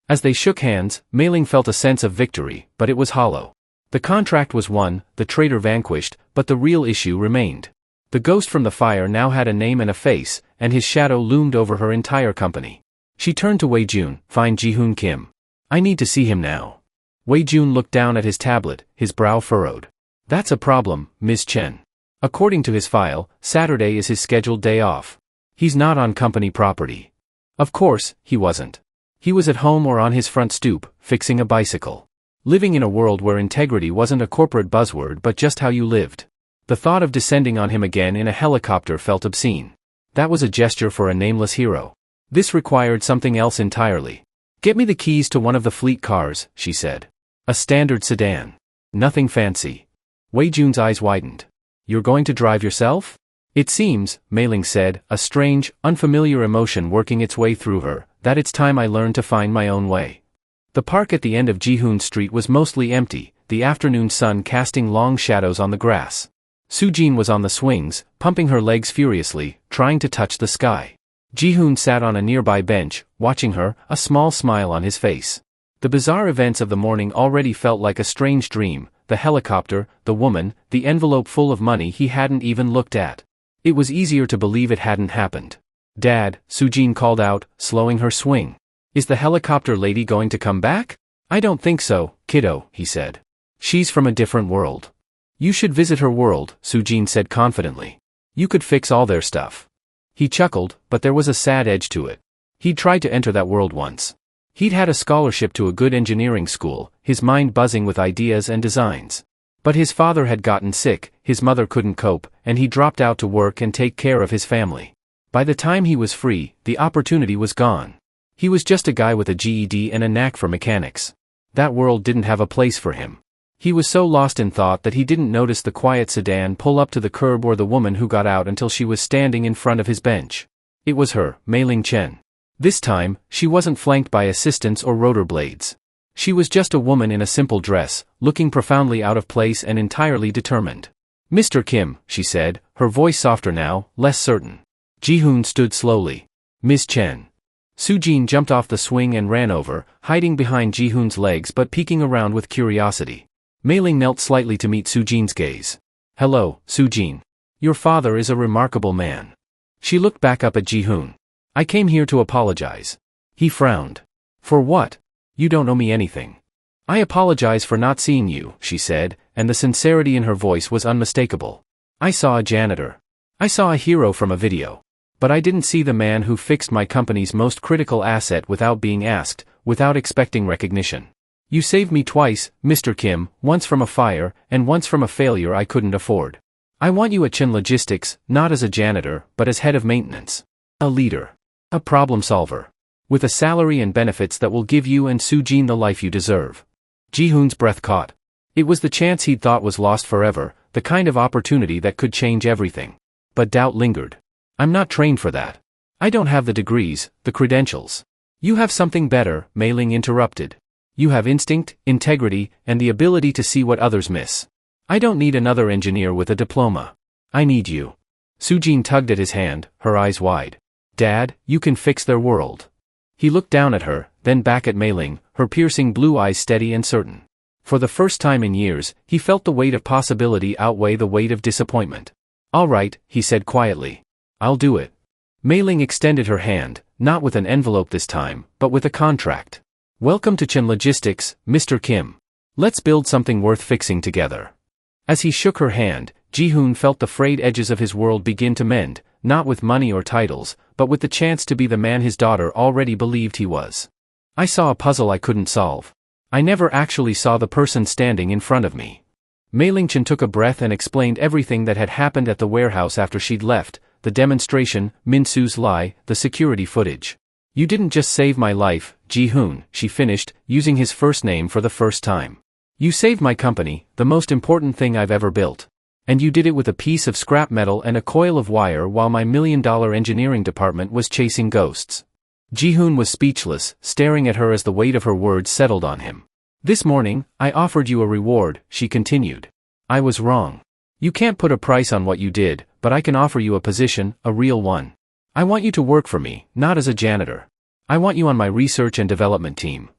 As they shook hands, Mei-ling felt a sense of victory, but it was hollow. The contract was won, the traitor vanquished, but the real issue remained. The ghost from the fire now had a name and a face, and his shadow loomed over her entire company. She turned to Wei-jun, "Find Ji-hoon Kim. I need to see him now." Wei-jun looked down at his tablet, his brow furrowed. "That's a problem, Ms. Chen. According to his file, Saturday is his scheduled day off. He's not on company property." Of course, he wasn't. He was at home or on his front stoop, fixing a bicycle. Living in a world where integrity wasn't a corporate buzzword but just how you lived. The thought of descending on him again in a helicopter felt obscene. That was a gesture for a nameless hero. This required something else entirely. "Get me the keys to one of the fleet cars," she said. "A standard sedan. Nothing fancy." Wei Jun's eyes widened. "You're going to drive yourself?" "It seems," Mei Ling said, a strange, unfamiliar emotion working its way through her, "that it's time I learned to find my own way." The park at the end of Jihoon Street was mostly empty, the afternoon sun casting long shadows on the grass. Sujin was on the swings, pumping her legs furiously, trying to touch the sky. Jihoon sat on a nearby bench, watching her, a small smile on his face. The bizarre events of the morning already felt like a strange dream: the helicopter, the woman, the envelope full of money he hadn't even looked at. It was easier to believe it hadn't happened. "Dad," Sujin called out, slowing her swing. "Is the helicopter lady going to come back?" "I don't think so, kiddo," he said. "She's from a different world." "You should visit her world," Sujin said confidently. "You could fix all their stuff." He chuckled, but there was a sad edge to it. He'd tried to enter that world once. He'd had a scholarship to a good engineering school, his mind buzzing with ideas and designs. But his father had gotten sick, his mother couldn't cope, and he dropped out to work and take care of his family. By the time he was free, the opportunity was gone. He was just a guy with a GED and a knack for mechanics. That world didn't have a place for him. He was so lost in thought that he didn't notice the quiet sedan pull up to the curb or the woman who got out until she was standing in front of his bench. It was her, Mei Ling Chen. This time, she wasn't flanked by assistants or rotor blades. She was just a woman in a simple dress, looking profoundly out of place and entirely determined. "Mr. Kim," she said, her voice softer now, less certain. Jihoon stood slowly. "Miss Chen." Sujin jumped off the swing and ran over, hiding behind Jihoon's legs but peeking around with curiosity. Mei Ling knelt slightly to meet Sujin's gaze. "Hello, Sujin. Your father is a remarkable man." She looked back up at Jihoon. "I came here to apologize." He frowned. "For what? You don't owe me anything." "I apologize for not seeing you," she said, and the sincerity in her voice was unmistakable. "I saw a janitor. I saw a hero from a video. But I didn't see the man who fixed my company's most critical asset without being asked, without expecting recognition. You saved me twice, Mr. Kim, once from a fire, and once from a failure I couldn't afford. I want you at Chen Logistics, not as a janitor, but as head of maintenance. A leader. A problem solver. With a salary and benefits that will give you and Sujin the life you deserve." Jihoon's breath caught. It was the chance he'd thought was lost forever, the kind of opportunity that could change everything. But doubt lingered. "I'm not trained for that. I don't have the degrees, the credentials." "You have something better," Mei Ling interrupted. "You have instinct, integrity, and the ability to see what others miss. I don't need another engineer with a diploma. I need you." Sujin tugged at his hand, her eyes wide. "Dad, you can fix their world." He looked down at her, then back at Mei Ling, her piercing blue eyes steady and certain. For the first time in years, he felt the weight of possibility outweigh the weight of disappointment. "All right," he said quietly. "I'll do it." Mei Ling extended her hand, not with an envelope this time, but with a contract. "Welcome to Chen Logistics, Mr. Kim. Let's build something worth fixing together." As he shook her hand, Jihoon felt the frayed edges of his world begin to mend, not with money or titles, but with the chance to be the man his daughter already believed he was. "I saw a puzzle I couldn't solve. I never actually saw the person standing in front of me." Mei Ling Chen took a breath and explained everything that had happened at the warehouse after she'd left, the demonstration, Min-Su's lie, the security footage. "You didn't just save my life, Jihoon," she finished, using his first name for the first time. "You saved my company, the most important thing I've ever built. And you did it with a piece of scrap metal and a coil of wire while my $1 million engineering department was chasing ghosts." Jihoon was speechless, staring at her as the weight of her words settled on him. "This morning, I offered you a reward," she continued. "I was wrong. You can't put a price on what you did, but I can offer you a position, a real one. I want you to work for me, not as a janitor. I want you on my research and development team."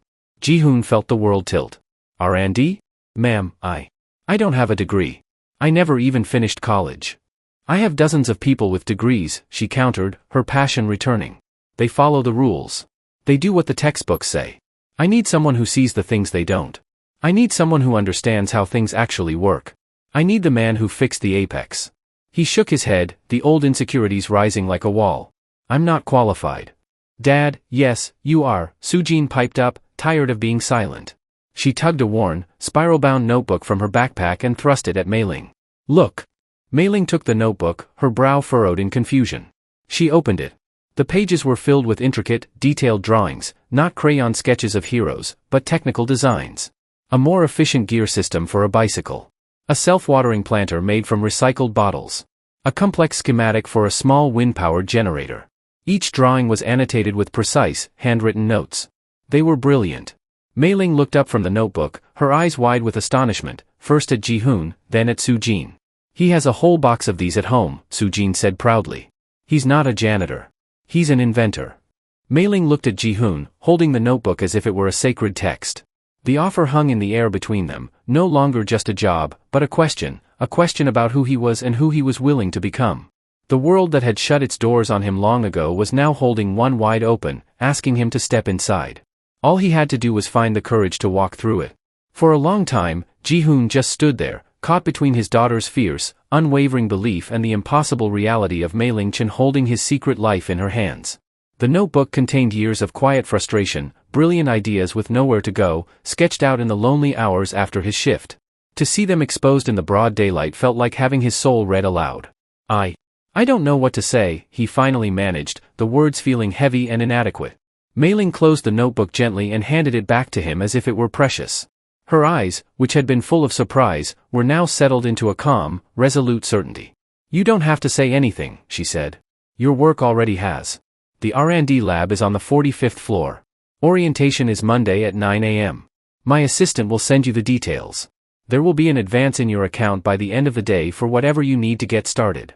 Jihoon felt the world tilt. "R&D? Ma'am, I don't have a degree. I never even finished college." "I have dozens of people with degrees," she countered, her passion returning. "They follow the rules. They do what the textbooks say. I need someone who sees the things they don't. I need someone who understands how things actually work. I need the man who fixed the apex." He shook his head, the old insecurities rising like a wall. "I'm not qualified. Dad, yes, you are, Sujin piped up, tired of being silent. She tugged a worn, spiral-bound notebook from her backpack and thrust it at Mei Ling. Look. Mei Ling took the notebook, her brow furrowed in confusion. She opened it. The pages were filled with intricate, detailed drawings, not crayon sketches of heroes, but technical designs. A more efficient gear system for a bicycle. A self-watering planter made from recycled bottles. A complex schematic for a small wind-powered generator. Each drawing was annotated with precise, handwritten notes. They were brilliant. Mei Ling looked up from the notebook, her eyes wide with astonishment, first at Ji-hoon, then at Sujin. He has a whole box of these at home, Sujin said proudly. He's not a janitor. He's an inventor. Mei Ling looked at Ji-hoon, holding the notebook as if it were a sacred text. The offer hung in the air between them, no longer just a job, but a question about who he was and who he was willing to become. The world that had shut its doors on him long ago was now holding one wide open, asking him to step inside. All he had to do was find the courage to walk through it. For a long time, Ji-hoon just stood there, caught between his daughter's fierce, unwavering belief and the impossible reality of Mei Ling Chen holding his secret life in her hands. The notebook contained years of quiet frustration, brilliant ideas with nowhere to go, sketched out in the lonely hours after his shift. To see them exposed in the broad daylight felt like having his soul read aloud. I don't know what to say, he finally managed, the words feeling heavy and inadequate. Mei Ling closed the notebook gently and handed it back to him as if it were precious. Her eyes, which had been full of surprise, were now settled into a calm, resolute certainty. You don't have to say anything, she said. Your work already has. The R&D lab is on the 45th floor. Orientation is Monday at 9 a.m. My assistant will send you the details. There will be an advance in your account by the end of the day for whatever you need to get started.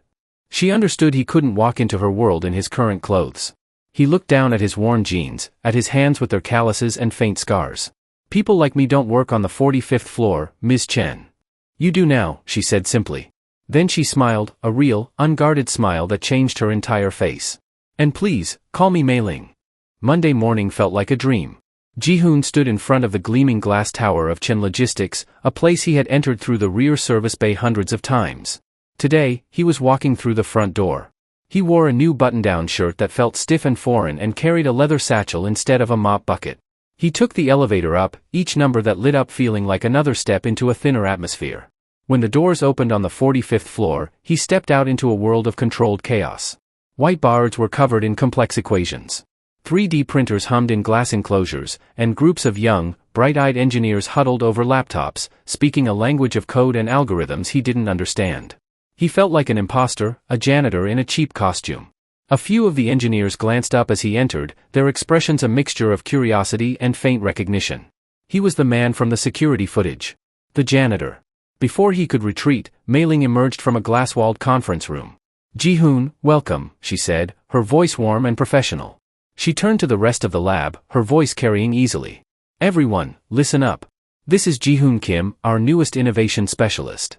She understood he couldn't walk into her world in his current clothes. He looked down at his worn jeans, at his hands with their calluses and faint scars. People like me don't work on the 45th floor, Ms. Chen. You do now, she said simply. Then she smiled, a real, unguarded smile that changed her entire face. And please, call me Mei Ling. Monday morning felt like a dream. Ji-hoon stood in front of the gleaming glass tower of Chen Logistics, a place he had entered through the rear service bay hundreds of times. Today, he was walking through the front door. He wore a new button-down shirt that felt stiff and foreign and carried a leather satchel instead of a mop bucket. He took the elevator up, each number that lit up feeling like another step into a thinner atmosphere. When the doors opened on the 45th floor, he stepped out into a world of controlled chaos. White boards were covered in complex equations. 3D printers hummed in glass enclosures, and groups of young, bright-eyed engineers huddled over laptops, speaking a language of code and algorithms he didn't understand. He felt like an imposter, a janitor in a cheap costume. A few of the engineers glanced up as he entered, their expressions a mixture of curiosity and faint recognition. He was the man from the security footage. The janitor. Before he could retreat, Mei Ling emerged from a glass-walled conference room. Ji-hoon, welcome, she said, her voice warm and professional. She turned to the rest of the lab, her voice carrying easily. Everyone, listen up. This is Ji-hoon Kim, our newest innovation specialist.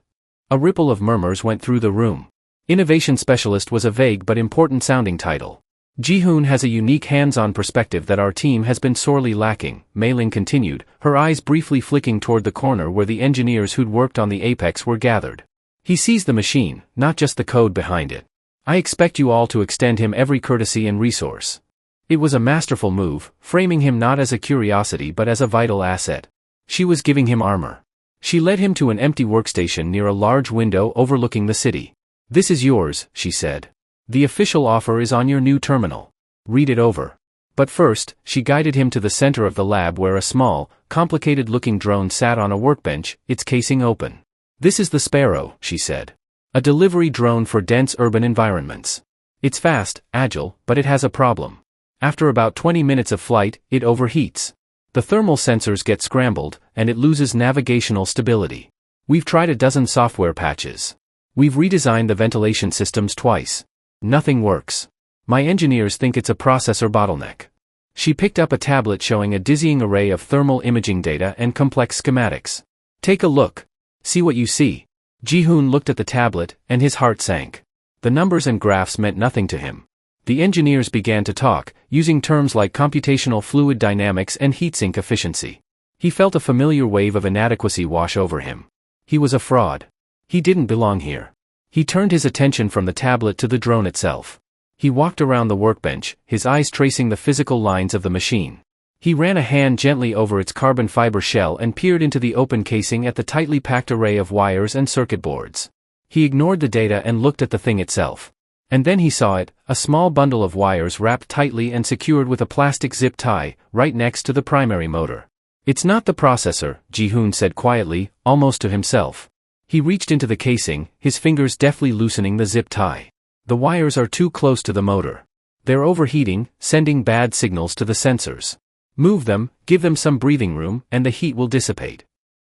A ripple of murmurs went through the room. Innovation Specialist was a vague but important-sounding title. Ji-hoon has a unique hands-on perspective that our team has been sorely lacking, Mei Ling continued, her eyes briefly flicking toward the corner where the engineers who'd worked on the Apex were gathered. He sees the machine, not just the code behind it. I expect you all to extend him every courtesy and resource. It was a masterful move, framing him not as a curiosity but as a vital asset. She was giving him armor. She led him to an empty workstation near a large window overlooking the city. This is yours, she said. The official offer is on your new terminal. Read it over. But first, she guided him to the center of the lab where a small, complicated-looking drone sat on a workbench, its casing open. This is the Sparrow, she said. A delivery drone for dense urban environments. It's fast, agile, but it has a problem. After about 20 minutes of flight, it overheats. The thermal sensors get scrambled, and it loses navigational stability. We've tried a dozen software patches. We've redesigned the ventilation systems twice. Nothing works. My engineers think it's a processor bottleneck. She picked up a tablet showing a dizzying array of thermal imaging data and complex schematics. Take a look. See what you see. Ji-hoon looked at the tablet, and his heart sank. The numbers and graphs meant nothing to him. The engineers began to talk, using terms like computational fluid dynamics and heatsink efficiency. He felt a familiar wave of inadequacy wash over him. He was a fraud. He didn't belong here. He turned his attention from the tablet to the drone itself. He walked around the workbench, his eyes tracing the physical lines of the machine. He ran a hand gently over its carbon fiber shell and peered into the open casing at the tightly packed array of wires and circuit boards. He ignored the data and looked at the thing itself. And then he saw it, a small bundle of wires wrapped tightly and secured with a plastic zip tie, right next to the primary motor. "It's not the processor," Ji-hoon said quietly, almost to himself. He reached into the casing, his fingers deftly loosening the zip tie. "The wires are too close to the motor. They're overheating, sending bad signals to the sensors. Move them, give them some breathing room, and the heat will dissipate."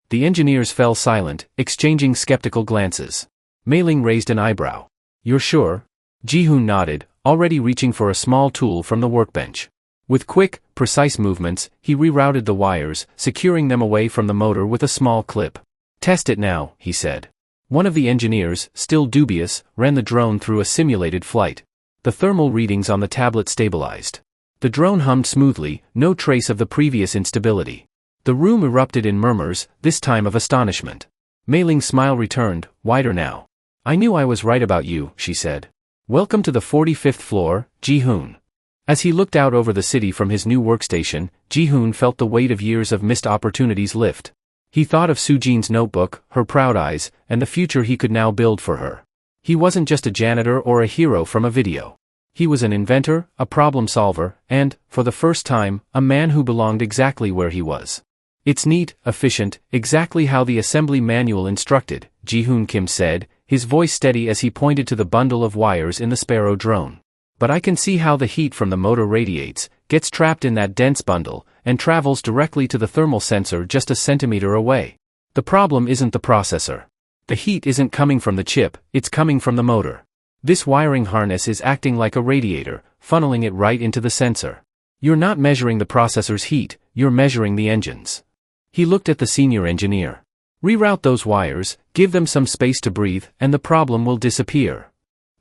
The engineers fell silent, exchanging skeptical glances. Mei-ling raised an eyebrow. "You're sure?" Ji-hoon nodded, already reaching for a small tool from the workbench. With quick, precise movements, he rerouted the wires, securing them away from the motor with a small clip. "Test it now," he said. One of the engineers, still dubious, ran the drone through a simulated flight. The thermal readings on the tablet stabilized. The drone hummed smoothly, no trace of the previous instability. The room erupted in murmurs, this time of astonishment. Mei-ling's smile returned, wider now. "I knew I was right about you," she said. "Welcome to the 45th floor, Ji-hoon." As he looked out over the city from his new workstation, Ji-hoon felt the weight of years of missed opportunities lift. He thought of Soo-jin's notebook, her proud eyes, and the future he could now build for her. He wasn't just a janitor or a hero from a video. He was an inventor, a problem solver, and, for the first time, a man who belonged exactly where he was. "It's neat, efficient, exactly how the assembly manual instructed," Ji-hoon Kim said, his voice steady as he pointed to the bundle of wires in the Sparrow drone. "But I can see how the heat from the motor radiates, gets trapped in that dense bundle, and travels directly to the thermal sensor just a centimeter away. The problem isn't the processor. The heat isn't coming from the chip, it's coming from the motor. This wiring harness is acting like a radiator, funneling it right into the sensor. You're not measuring the processor's heat, you're measuring the engine's." He looked at the senior engineer. "Reroute those wires, give them some space to breathe, and the problem will disappear."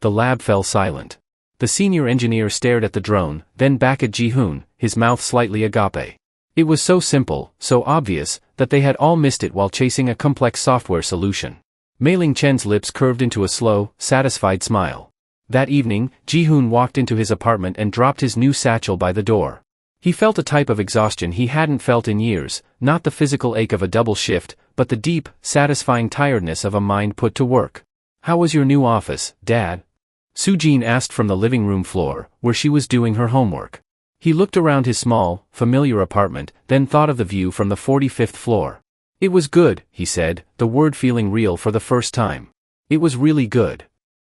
The lab fell silent. The senior engineer stared at the drone, then back at Ji-hoon, his mouth slightly agape. It was so simple, so obvious, that they had all missed it while chasing a complex software solution. Mei-ling Chen's lips curved into a slow, satisfied smile. That evening, Ji-hoon walked into his apartment and dropped his new satchel by the door. He felt a type of exhaustion he hadn't felt in years, not the physical ache of a double shift, but the deep, satisfying tiredness of a mind put to work. "How was your new office, Dad?" Soo-jin asked from the living room floor, where she was doing her homework. He looked around his small, familiar apartment, then thought of the view from the 45th floor. "It was good," he said, the word feeling real for the first time. "It was really good."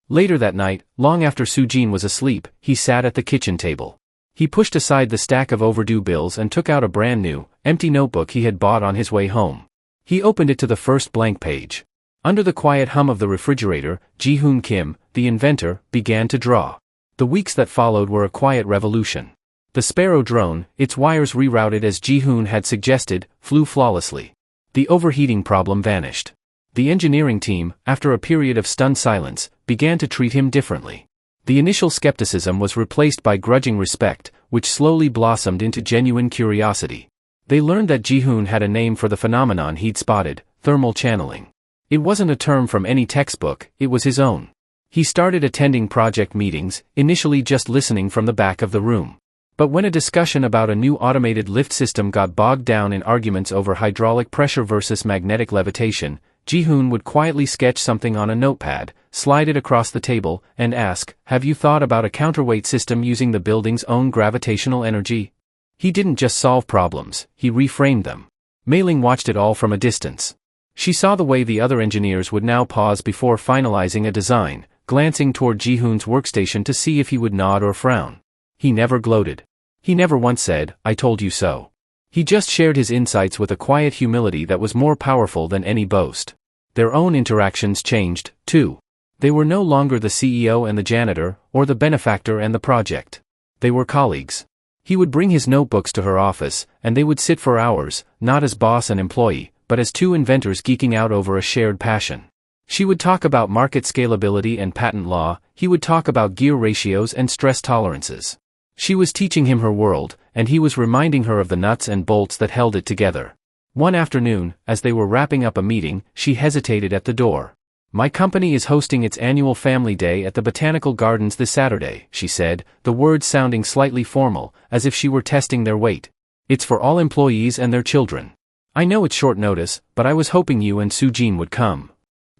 Later that night, long after Soo-jin was asleep, he sat at the kitchen table. He pushed aside the stack of overdue bills and took out a brand new, empty notebook he had bought on his way home. He opened it to the first blank page. Under the quiet hum of the refrigerator, Ji-hoon Kim, the inventor, began to draw. The weeks that followed were a quiet revolution. The Sparrow drone, its wires rerouted as Ji-hoon had suggested, flew flawlessly. The overheating problem vanished. The engineering team, after a period of stunned silence, began to treat him differently. The initial skepticism was replaced by grudging respect, which slowly blossomed into genuine curiosity. They learned that Ji-hoon had a name for the phenomenon he'd spotted, thermal channeling. It wasn't a term from any textbook, it was his own. He started attending project meetings, initially just listening from the back of the room. But when a discussion about a new automated lift system got bogged down in arguments over hydraulic pressure versus magnetic levitation, Ji-hoon would quietly sketch something on a notepad, slide it across the table, and ask, "Have you thought about a counterweight system using the building's own gravitational energy?" He didn't just solve problems, he reframed them. Mei-ling watched it all from a distance. She saw the way the other engineers would now pause before finalizing a design, glancing toward Ji-hoon's workstation to see if he would nod or frown. He never gloated. He never once said, "I told you so." He just shared his insights with a quiet humility that was more powerful than any boast. Their own interactions changed, too. They were no longer the CEO and the janitor, or the benefactor and the project. They were colleagues. He would bring his notebooks to her office, and they would sit for hours, not as boss and employee, but as two inventors geeking out over a shared passion. She would talk about market scalability and patent law, he would talk about gear ratios and stress tolerances. She was teaching him her world, and he was reminding her of the nuts and bolts that held it together. One afternoon, as they were wrapping up a meeting, she hesitated at the door. My company is hosting its annual family day at the Botanical Gardens this Saturday, she said, the words sounding slightly formal, as if she were testing their weight. It's for all employees and their children. I know it's short notice, but I was hoping you and Sujin would come.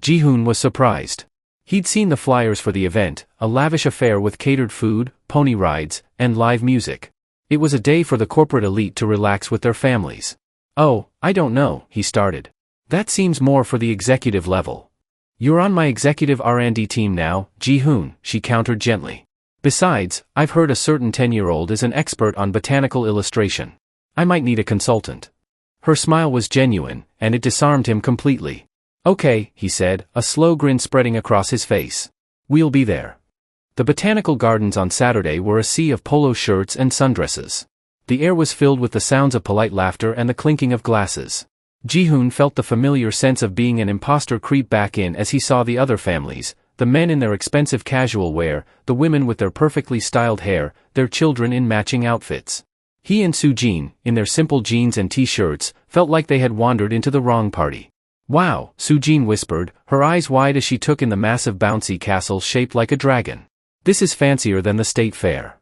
Ji-hoon was surprised. He'd seen the flyers for the event, a lavish affair with catered food, pony rides, and live music. It was a day for the corporate elite to relax with their families. Oh, I don't know, he started. That seems more for the executive level. You're on my executive R&D team now, Ji-hoon, she countered gently. Besides, I've heard a certain 10-year-old is an expert on botanical illustration. I might need a consultant. Her smile was genuine, and it disarmed him completely. Okay, he said, a slow grin spreading across his face. We'll be there. The Botanical Gardens on Saturday were a sea of polo shirts and sundresses. The air was filled with the sounds of polite laughter and the clinking of glasses. Ji-hoon felt the familiar sense of being an imposter creep back in as he saw the other families, the men in their expensive casual wear, the women with their perfectly styled hair, their children in matching outfits. He and Sujin, in their simple jeans and t-shirts, felt like they had wandered into the wrong party. Wow, Sujin whispered, her eyes wide as she took in the massive bouncy castle shaped like a dragon. This is fancier than the state fair.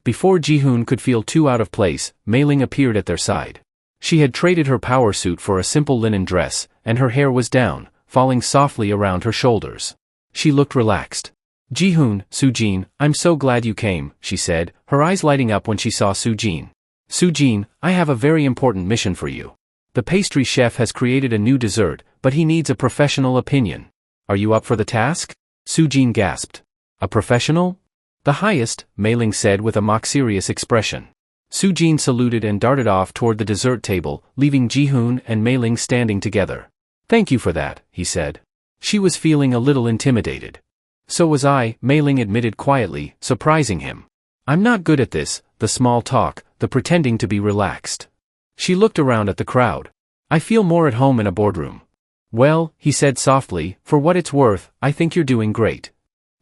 Before Ji-hoon could feel too out of place, Mei-ling appeared at their side. She had traded her power suit for a simple linen dress, and her hair was down, falling softly around her shoulders. She looked relaxed. Ji-hoon, Sujin, I'm so glad you came, she said, her eyes lighting up when she saw Sujin. Sujin, I have a very important mission for you. The pastry chef has created a new dessert, but he needs a professional opinion. Are you up for the task? Sujin gasped. A professional? The highest, Mei-ling said with a mock-serious expression. Sujin saluted and darted off toward the dessert table, leaving Ji-hoon and Mei-ling standing together. Thank you for that, he said. She was feeling a little intimidated. So was I, Mei-ling admitted quietly, surprising him. I'm not good at this, the small talk, the pretending to be relaxed. She looked around at the crowd. I feel more at home in a boardroom. Well, he said softly, for what it's worth, I think you're doing great.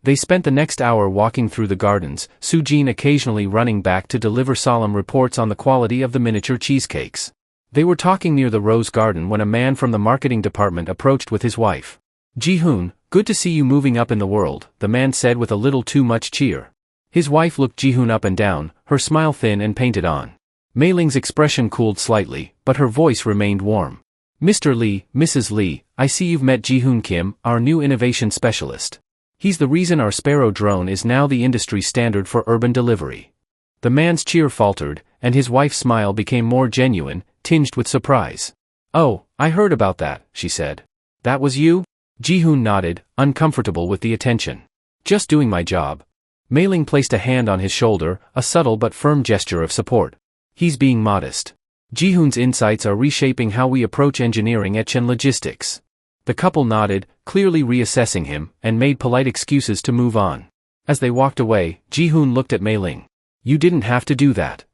They spent the next hour walking through the gardens, Sujin occasionally running back to deliver solemn reports on the quality of the miniature cheesecakes. They were talking near the rose garden when a man from the marketing department approached with his wife. Ji-hoon, good to see you moving up in the world, the man said with a little too much cheer. His wife looked Ji-hoon up and down, her smile thin and painted on. Mei-ling's expression cooled slightly, but her voice remained warm. Mr. Lee, Mrs. Lee, I see you've met Ji-hoon Kim, our new innovation specialist. He's the reason our Sparrow drone is now the industry standard for urban delivery. The man's cheer faltered, and his wife's smile became more genuine, tinged with surprise. Oh, I heard about that, she said. That was you? Ji-hoon nodded, uncomfortable with the attention. Just doing my job. Mei-ling placed a hand on his shoulder, a subtle but firm gesture of support. He's being modest. Ji-hoon's insights are reshaping how we approach engineering at Chen Logistics. The couple nodded, clearly reassessing him, and made polite excuses to move on. As they walked away, Ji-hoon looked at Mei-ling. You didn't have to do that.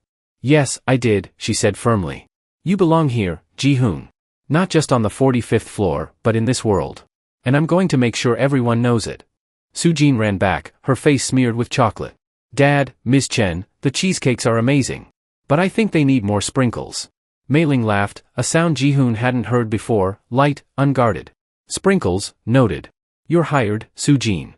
Yes, I did, she said firmly. You belong here, Ji-hoon. Not just on the 45th floor, but in this world. And I'm going to make sure everyone knows it. Sujin ran back, her face smeared with chocolate. Dad, Ms. Chen, the cheesecakes are amazing. But I think they need more sprinkles. Mei-ling laughed, a sound Ji-hoon hadn't heard before, light, unguarded. Sprinkles, noted. You're hired, Sujin.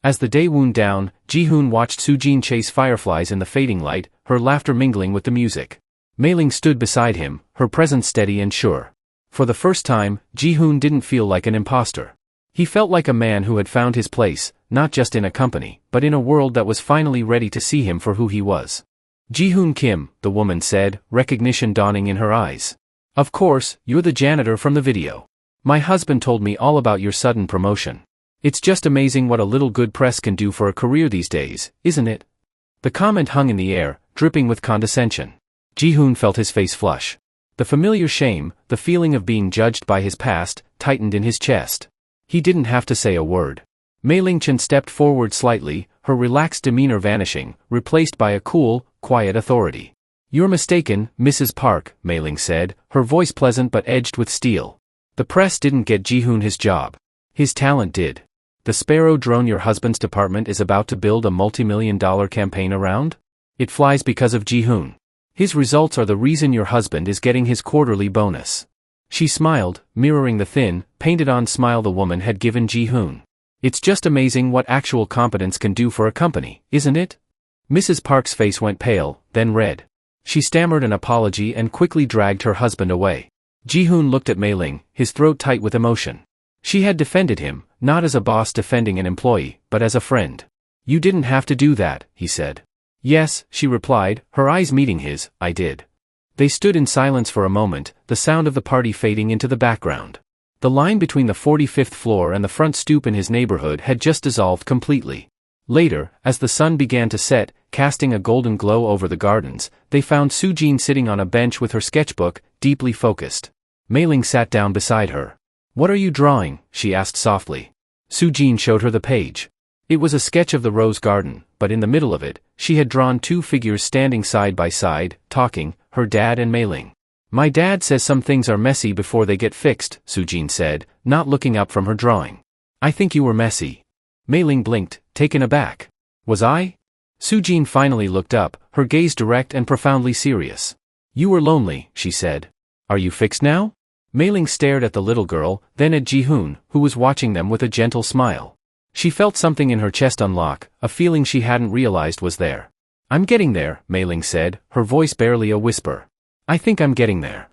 As the day wound down, Ji-hoon watched Sujin chase fireflies in the fading light, her laughter mingling with the music. Mei-ling stood beside him, her presence steady and sure. For the first time, Ji-hoon didn't feel like an imposter. He felt like a man who had found his place, not just in a company, but in a world that was finally ready to see him for who he was. Ji-hoon Kim, the woman said, recognition dawning in her eyes. Of course, you're the janitor from the video. My husband told me all about your sudden promotion. It's just amazing what a little good press can do for a career these days, isn't it? The comment hung in the air, dripping with condescension. Ji-hoon felt his face flush. The familiar shame, the feeling of being judged by his past, tightened in his chest. He didn't have to say a word. Mei-ling Chen stepped forward slightly, her relaxed demeanor vanishing, replaced by a cool, quiet authority. You're mistaken, Mrs. Park, Mei-ling said, her voice pleasant but edged with steel. The press didn't get Ji-hoon his job. His talent did. The Sparrow drone your husband's department is about to build a multi-million-dollar campaign around? It flies because of Ji-hoon. His results are the reason your husband is getting his quarterly bonus. She smiled, mirroring the thin, painted-on smile the woman had given Ji-hoon. It's just amazing what actual competence can do for a company, isn't it? Mrs. Park's face went pale, then red. She stammered an apology and quickly dragged her husband away. Ji-hoon looked at Mei-ling, his throat tight with emotion. She had defended him, not as a boss defending an employee, but as a friend. You didn't have to do that, he said. Yes, she replied, her eyes meeting his, I did. They stood in silence for a moment, the sound of the party fading into the background. The line between the 45th floor and the front stoop in his neighborhood had just dissolved completely. Later, as the sun began to set, casting a golden glow over the gardens, they found Soo-jin sitting on a bench with her sketchbook, deeply focused. Mei-ling sat down beside her. What are you drawing? She asked softly. Soo-jin showed her the page. It was a sketch of the rose garden, but in the middle of it, she had drawn two figures standing side by side, talking, her dad and Mei-ling. My dad says some things are messy before they get fixed, Soo-jin said, not looking up from her drawing. I think you were messy. Mei-ling blinked, taken aback. Was I? Soo-jin finally looked up, her gaze direct and profoundly serious. You were lonely, she said. Are you fixed now? Mei-ling stared at the little girl, then at Ji-hoon, who was watching them with a gentle smile. She felt something in her chest unlock, a feeling she hadn't realized was there. I'm getting there, Mei-ling said, her voice barely a whisper. I think I'm getting there.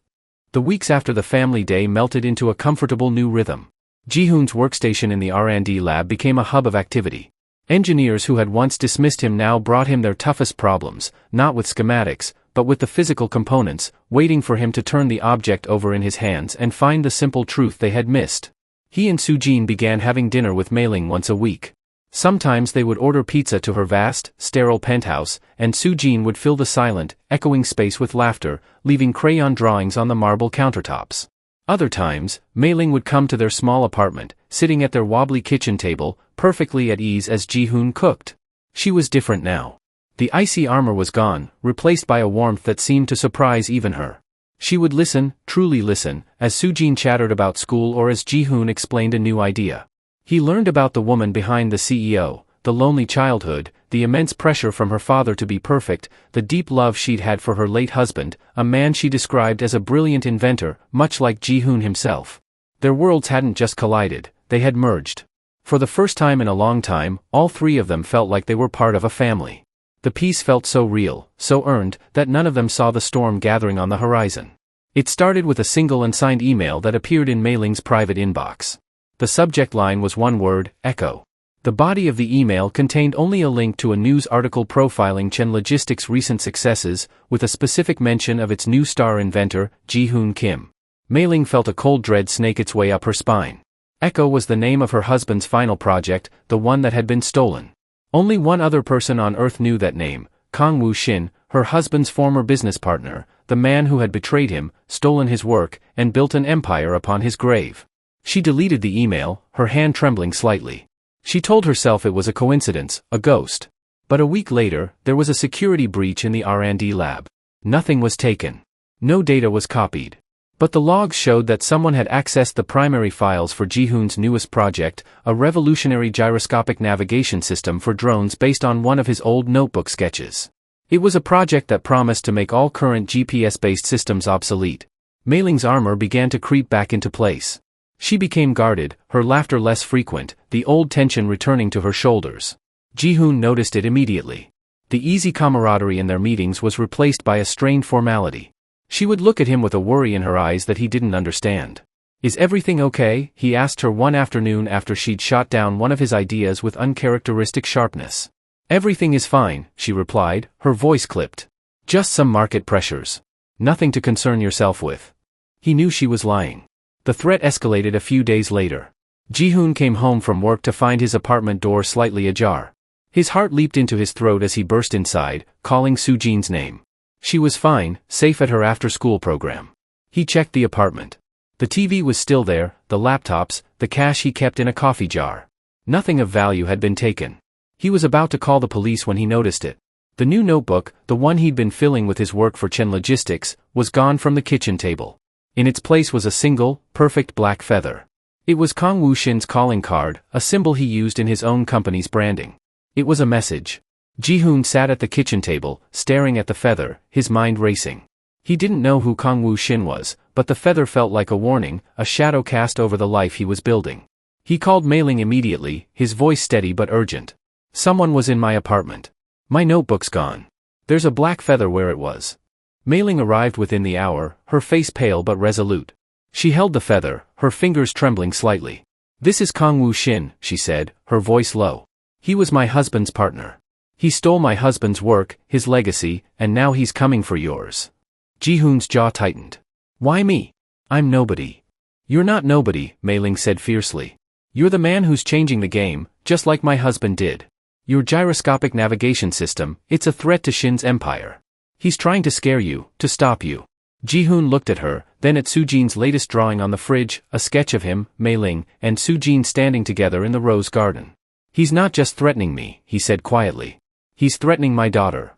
The weeks after the family day melted into a comfortable new rhythm. Ji-hoon's workstation in the R&D lab became a hub of activity. Engineers who had once dismissed him now brought him their toughest problems, not with schematics, but with the physical components, waiting for him to turn the object over in his hands and find the simple truth they had missed. He and Soo-jin began having dinner with Mei-ling once a week. Sometimes they would order pizza to her vast, sterile penthouse, and Soo-jin would fill the silent, echoing space with laughter, leaving crayon drawings on the marble countertops. Other times, Mei-ling would come to their small apartment, sitting at their wobbly kitchen table, perfectly at ease as Ji-hoon cooked. She was different now. The icy armor was gone, replaced by a warmth that seemed to surprise even her. She would listen, truly listen, as Soo-jin chattered about school or as Ji-hoon explained a new idea. He learned about the woman behind the CEO, the lonely childhood, the immense pressure from her father to be perfect, the deep love she'd had for her late husband, a man she described as a brilliant inventor, much like Ji-hoon himself. Their worlds hadn't just collided, they had merged. For the first time in a long time, all three of them felt like they were part of a family. The peace felt so real, so earned, that none of them saw the storm gathering on the horizon. It started with a single unsigned email that appeared in Mei-ling's private inbox. The subject line was one word, echo. The body of the email contained only a link to a news article profiling Chen Logistics' recent successes, with a specific mention of its new star inventor, Ji-hoon Kim. Mei-ling felt a cold dread snake its way up her spine. Echo was the name of her husband's final project, the one that had been stolen. Only one other person on Earth knew that name, Kang Woo-shin, her husband's former business partner, the man who had betrayed him, stolen his work, and built an empire upon his grave. She deleted the email, her hand trembling slightly. She told herself it was a coincidence, a ghost. But a week later, there was a security breach in the R&D lab. Nothing was taken. No data was copied. But the logs showed that someone had accessed the primary files for Ji-hoon's newest project, a revolutionary gyroscopic navigation system for drones based on one of his old notebook sketches. It was a project that promised to make all current GPS-based systems obsolete. Mei-ling's armor began to creep back into place. She became guarded, her laughter less frequent, the old tension returning to her shoulders. Ji-hoon noticed it immediately. The easy camaraderie in their meetings was replaced by a strained formality. She would look at him with a worry in her eyes that he didn't understand. Is everything okay? He asked her one afternoon after she'd shot down one of his ideas with uncharacteristic sharpness. Everything is fine, she replied, her voice clipped. Just some market pressures. Nothing to concern yourself with. He knew she was lying. The threat escalated a few days later. Ji-hoon came home from work to find his apartment door slightly ajar. His heart leaped into his throat as he burst inside, calling Soo-jin's name. She was fine, safe at her after-school program. He checked the apartment. The TV was still there, the laptops, the cash he kept in a coffee jar. Nothing of value had been taken. He was about to call the police when he noticed it. The new notebook, the one he'd been filling with his work for Chen Logistics, was gone from the kitchen table. In its place was a single, perfect black feather. It was Kang Woo-shin's calling card, a symbol he used in his own company's branding. It was a message. Ji-hoon sat at the kitchen table, staring at the feather, his mind racing. He didn't know who Kang Woo-shin was, but the feather felt like a warning, a shadow cast over the life he was building. He called Mei Ling immediately, his voice steady but urgent. Someone was in my apartment. My notebook's gone. There's a black feather where it was. Mei Ling arrived within the hour, her face pale but resolute. She held the feather, her fingers trembling slightly. This is Kong Wu Shin, she said, her voice low. He was my husband's partner. He stole my husband's work, his legacy, and now he's coming for yours. Ji-hoon's jaw tightened. Why me? I'm nobody. You're not nobody, Mei Ling said fiercely. You're the man who's changing the game, just like my husband did. Your gyroscopic navigation system, it's a threat to Shin's empire. He's trying to scare you, to stop you. Ji-hoon looked at her, then at Soo-jin's latest drawing on the fridge, a sketch of him, Mei Ling, and Soo-jin standing together in the rose garden. He's not just threatening me, he said quietly. He's threatening my daughter.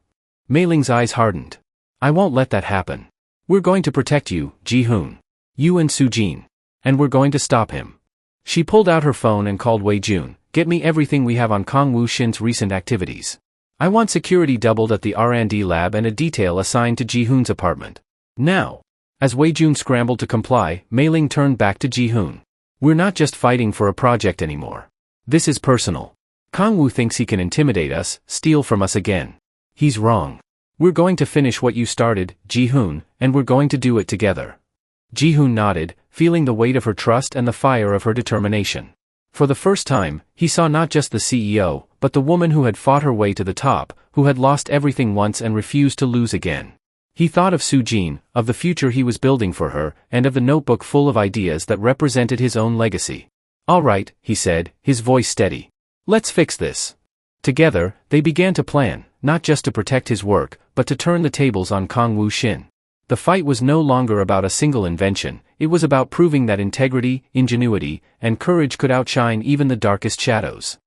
Mei Ling's eyes hardened. I won't let that happen. We're going to protect you, Ji-hoon. You and Soo-jin. And we're going to stop him. She pulled out her phone and called Wei Jun. Get me everything we have on Kong Wu Shin's recent activities. I want security doubled at the R&D lab and a detail assigned to Ji-hoon's apartment. Now. As Wei Jun scrambled to comply, Mei Ling turned back to Ji-hoon. We're not just fighting for a project anymore. This is personal. Kong Wu thinks he can intimidate us, steal from us again. He's wrong. We're going to finish what you started, Ji-hoon, and we're going to do it together. Ji-hoon nodded, feeling the weight of her trust and the fire of her determination. For the first time, he saw not just the CEO, but the woman who had fought her way to the top, who had lost everything once and refused to lose again. He thought of Soo-jin, of the future he was building for her, and of the notebook full of ideas that represented his own legacy. All right, he said, his voice steady. Let's fix this. Together, they began to plan, not just to protect his work, but to turn the tables on Kong Wu Shin. The fight was no longer about a single invention, it was about proving that integrity, ingenuity, and courage could outshine even the darkest shadows.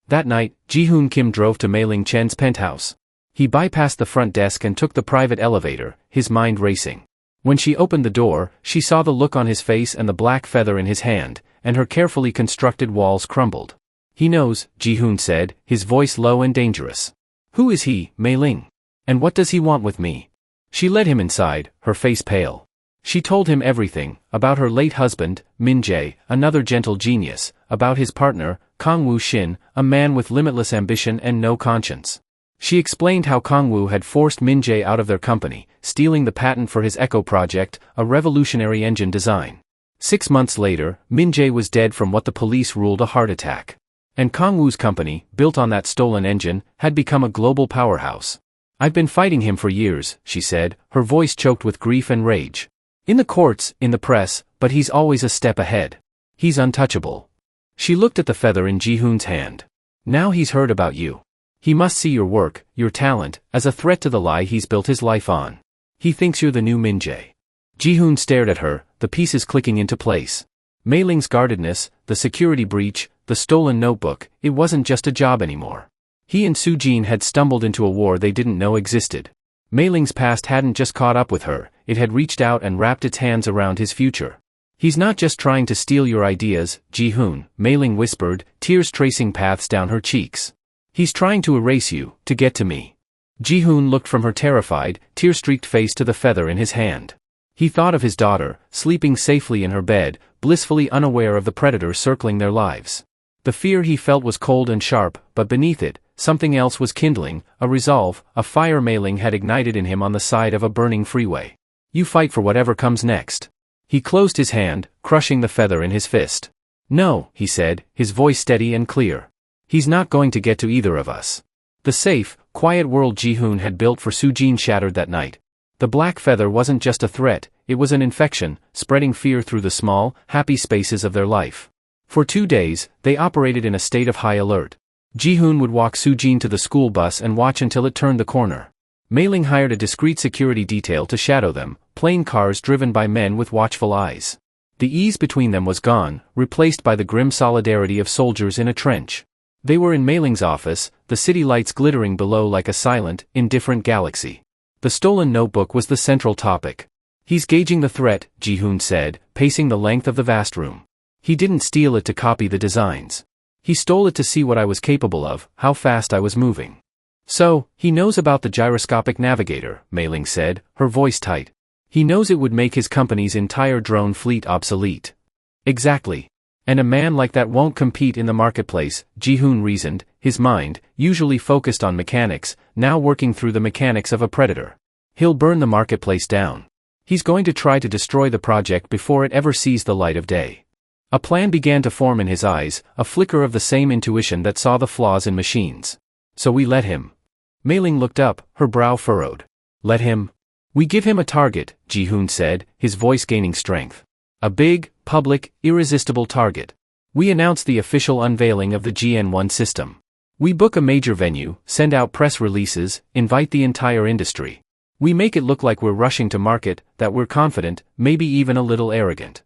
That night, Ji-hoon Kim drove to Mei Ling Chen's penthouse. He bypassed the front desk and took the private elevator, his mind racing. When she opened the door, she saw the look on his face and the black feather in his hand, and her carefully constructed walls crumbled. He knows, Ji-hoon said, his voice low and dangerous. Who is he, Mei Ling? And what does he want with me? She led him inside, her face pale. She told him everything, about her late husband, Min Jae, another gentle genius, about his partner, Kong Wu Shin, a man with limitless ambition and no conscience. She explained how Kong Wu had forced Min Jae out of their company, stealing the patent for his Echo project, a revolutionary engine design. 6 months later, Min Jae was dead from what the police ruled a heart attack. And Kong Wu's company, built on that stolen engine, had become a global powerhouse. I've been fighting him for years, she said, her voice choked with grief and rage. In the courts, in the press, but he's always a step ahead. He's untouchable. She looked at the feather in Ji-hoon's hand. Now he's heard about you. He must see your work, your talent, as a threat to the lie he's built his life on. He thinks you're the new Min Jae. Ji-hoon stared at her, the pieces clicking into place. Mei Ling's guardedness, the security breach, the stolen notebook, it wasn't just a job anymore. He and Soo-jin had stumbled into a war they didn't know existed. Mei Ling's past hadn't just caught up with her, it had reached out and wrapped its hands around his future. He's not just trying to steal your ideas, Ji-hoon, Mei Ling whispered, tears tracing paths down her cheeks. He's trying to erase you, to get to me. Ji-hoon looked from her terrified, tear-streaked face to the feather in his hand. He thought of his daughter, sleeping safely in her bed, blissfully unaware of the predator circling their lives. The fear he felt was cold and sharp, but beneath it, something else was kindling, a resolve, a fire Mei Ling had ignited in him on the side of a burning freeway. You fight for whatever comes next. He closed his hand, crushing the feather in his fist. No, he said, his voice steady and clear. He's not going to get to either of us. The safe, quiet world Ji-hoon had built for Soo-jin shattered that night. The black feather wasn't just a threat, it was an infection, spreading fear through the small, happy spaces of their life. For 2 days, they operated in a state of high alert. Ji-hoon would walk Soo-jin to the school bus and watch until it turned the corner. Mei Ling hired a discreet security detail to shadow them, plain cars driven by men with watchful eyes. The ease between them was gone, replaced by the grim solidarity of soldiers in a trench. They were in Mei Ling's office, the city lights glittering below like a silent, indifferent galaxy. The stolen notebook was the central topic. He's gauging the threat, Ji-hoon said, pacing the length of the vast room. He didn't steal it to copy the designs. He stole it to see what I was capable of, how fast I was moving. So, he knows about the gyroscopic navigator, Mei Ling said, her voice tight. He knows it would make his company's entire drone fleet obsolete. Exactly. And a man like that won't compete in the marketplace, Ji-hoon reasoned, his mind, usually focused on mechanics, now working through the mechanics of a predator. He'll burn the marketplace down. He's going to try to destroy the project before it ever sees the light of day. A plan began to form in his eyes, a flicker of the same intuition that saw the flaws in machines. So we let him. Mei-ling looked up, her brow furrowed. Let him? We give him a target, Ji-hoon said, his voice gaining strength. A big, public, irresistible target. We announce the official unveiling of the GN1 system. We book a major venue, send out press releases, invite the entire industry. We make it look like we're rushing to market, that we're confident, maybe even a little arrogant.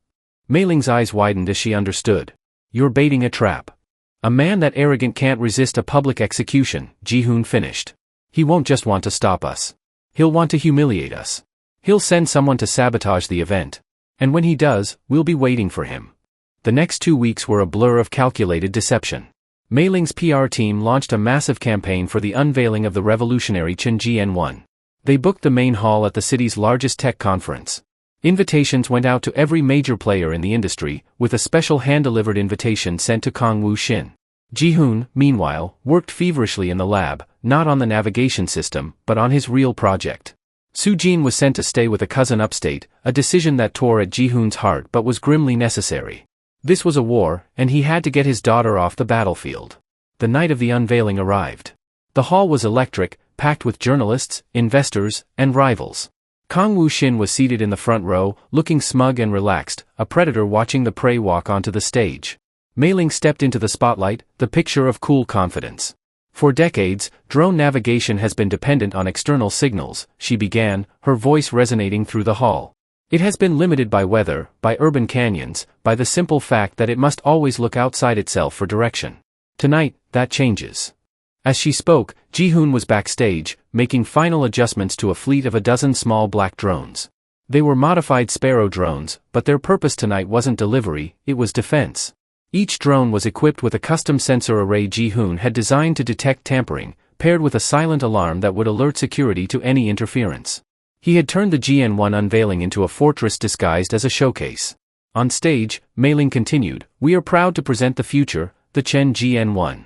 Mei-ling's eyes widened as she understood. You're baiting a trap. A man that arrogant can't resist a public execution, Ji-hoon finished. He won't just want to stop us. He'll want to humiliate us. He'll send someone to sabotage the event. And when he does, we'll be waiting for him. The next 2 weeks were a blur of calculated deception. Mei-ling's PR team launched a massive campaign for the unveiling of the revolutionary GN1. They booked the main hall at the city's largest tech conference. Invitations went out to every major player in the industry, with a special hand-delivered invitation sent to Kong Wu-shin. Ji-hoon, meanwhile, worked feverishly in the lab, not on the navigation system, but on his real project. Su-jin was sent to stay with a cousin upstate, a decision that tore at Ji-hoon's heart but was grimly necessary. This was a war, and he had to get his daughter off the battlefield. The night of the unveiling arrived. The hall was electric, packed with journalists, investors, and rivals. Kong Wu-shin was seated in the front row, looking smug and relaxed, a predator watching the prey walk onto the stage. Mei-ling stepped into the spotlight, the picture of cool confidence. For decades, drone navigation has been dependent on external signals, she began, her voice resonating through the hall. It has been limited by weather, by urban canyons, by the simple fact that it must always look outside itself for direction. Tonight, that changes. As she spoke, Ji-hoon was backstage, making final adjustments to a fleet of a dozen small black drones. They were modified Sparrow drones, but their purpose tonight wasn't delivery, it was defense. Each drone was equipped with a custom sensor array Ji-hoon had designed to detect tampering, paired with a silent alarm that would alert security to any interference. He had turned the GN1 unveiling into a fortress disguised as a showcase. On stage, Mei-ling continued, "We are proud to present the future, the Chen GN1."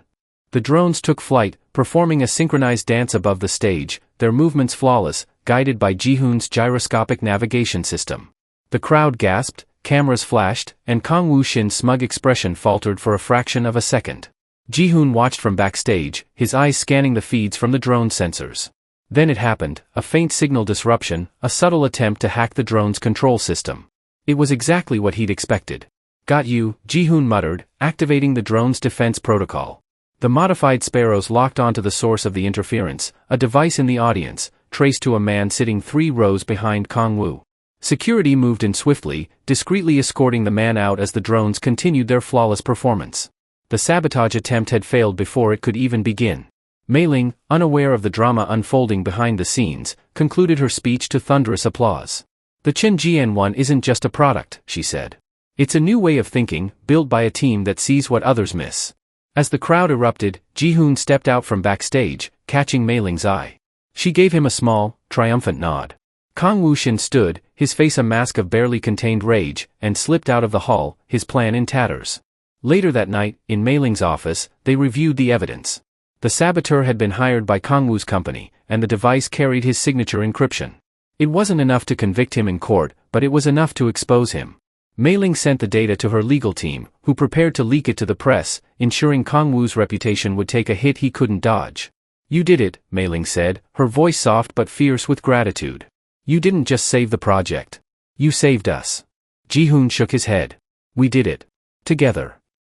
The drones took flight, performing a synchronized dance above the stage, their movements flawless, guided by Ji-hoon's gyroscopic navigation system. The crowd gasped, cameras flashed, and Kong Wu-shin's smug expression faltered for a fraction of a second. Ji-hoon watched from backstage, his eyes scanning the feeds from the drone sensors. Then it happened, a faint signal disruption, a subtle attempt to hack the drone's control system. It was exactly what he'd expected. "Got you," Ji-hoon muttered, activating the drone's defense protocol. The modified Sparrows locked onto the source of the interference, a device in the audience, traced to a man sitting 3 rows behind Kong Wu. Security moved in swiftly, discreetly escorting the man out as the drones continued their flawless performance. The sabotage attempt had failed before it could even begin. Mei-ling, unaware of the drama unfolding behind the scenes, concluded her speech to thunderous applause. "The Chen GN1 isn't just a product," she said. "It's a new way of thinking, built by a team that sees what others miss." As the crowd erupted, Ji-hoon stepped out from backstage, catching Mei-ling's eye. She gave him a small, triumphant nod. Kong Wu-shin stood, his face a mask of barely contained rage, and slipped out of the hall, his plan in tatters. Later that night, in Mei-ling's office, they reviewed the evidence. The saboteur had been hired by Kong Wu's company, and the device carried his signature encryption. It wasn't enough to convict him in court, but it was enough to expose him. Mei-ling sent the data to her legal team, who prepared to leak it to the press, ensuring Kong Wu's reputation would take a hit he couldn't dodge. "You did it," Mei-ling said, her voice soft but fierce with gratitude. "You didn't just save the project. You saved us." Ji-hoon shook his head. "We did it. Together."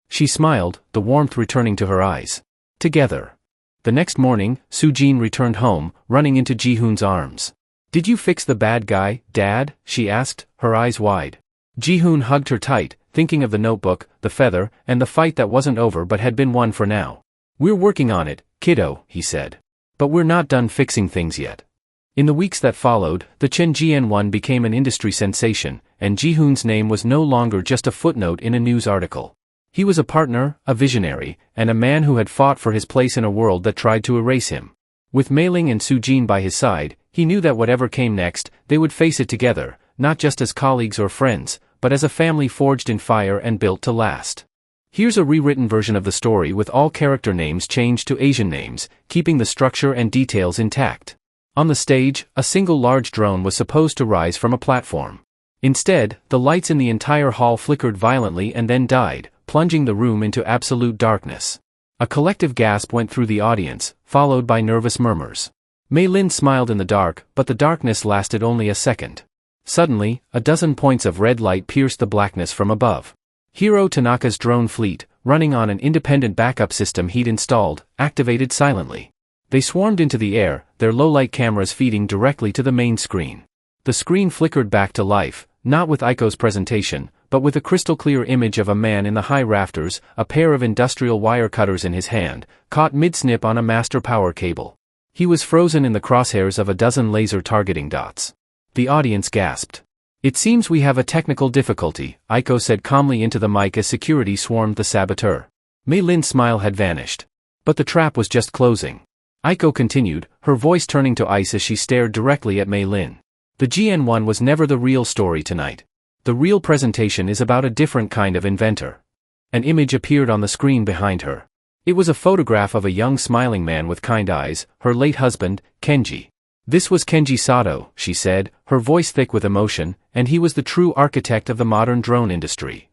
She smiled, the warmth returning to her eyes. "Together." The next morning, Su-jin returned home, running into Ji-hoon's arms. "Did you fix the bad guy, Dad?" she asked, her eyes wide. Ji-hoon hugged her tight, thinking of the notebook, the feather, and the fight that wasn't over but had been won for now. "We're working on it, kiddo," he said. "But we're not done fixing things yet." In the weeks that followed, the Chen GN1 became an industry sensation, and Ji-hoon's name was no longer just a footnote in a news article. He was a partner, a visionary, and a man who had fought for his place in a world that tried to erase him. With Mei-ling and Su-jin by his side, He knew that whatever came next, they would face it together, not just as colleagues or friends, but as a family forged in fire and built to last. Here's a rewritten version of the story with all character names changed to Asian names, keeping the structure and details intact. On the stage, a single large drone was supposed to rise from a platform. Instead, the lights in the entire hall flickered violently and then died, plunging the room into absolute darkness. A collective gasp went through the audience, followed by nervous murmurs. Mei Lin smiled in the dark, but the darkness lasted only a second. Suddenly, a dozen points of red light pierced the blackness from above. Hiro Tanaka's drone fleet, running on an independent backup system he'd installed, activated silently. They swarmed into the air, their low-light cameras feeding directly to the main screen. The screen flickered back to life, not with Aiko's presentation, but with a crystal-clear image of a man in the high rafters, a pair of industrial wire cutters in his hand, caught mid-snip on a master power cable. He was frozen in the crosshairs of a dozen laser targeting dots. The audience gasped. "It seems we have a technical difficulty," Aiko said calmly into the mic as security swarmed the saboteur. Mei Lin's smile had vanished. But the trap was just closing. Aiko continued, her voice turning to ice as she stared directly at Mei Lin. "The GN1 was never the real story tonight. The real presentation is about a different kind of inventor." An image appeared on the screen behind her. It was a photograph of a young smiling man with kind eyes, her late husband, Kenji. "This was Kenji Sato," she said, her voice thick with emotion, "and he was the true architect of the modern drone industry."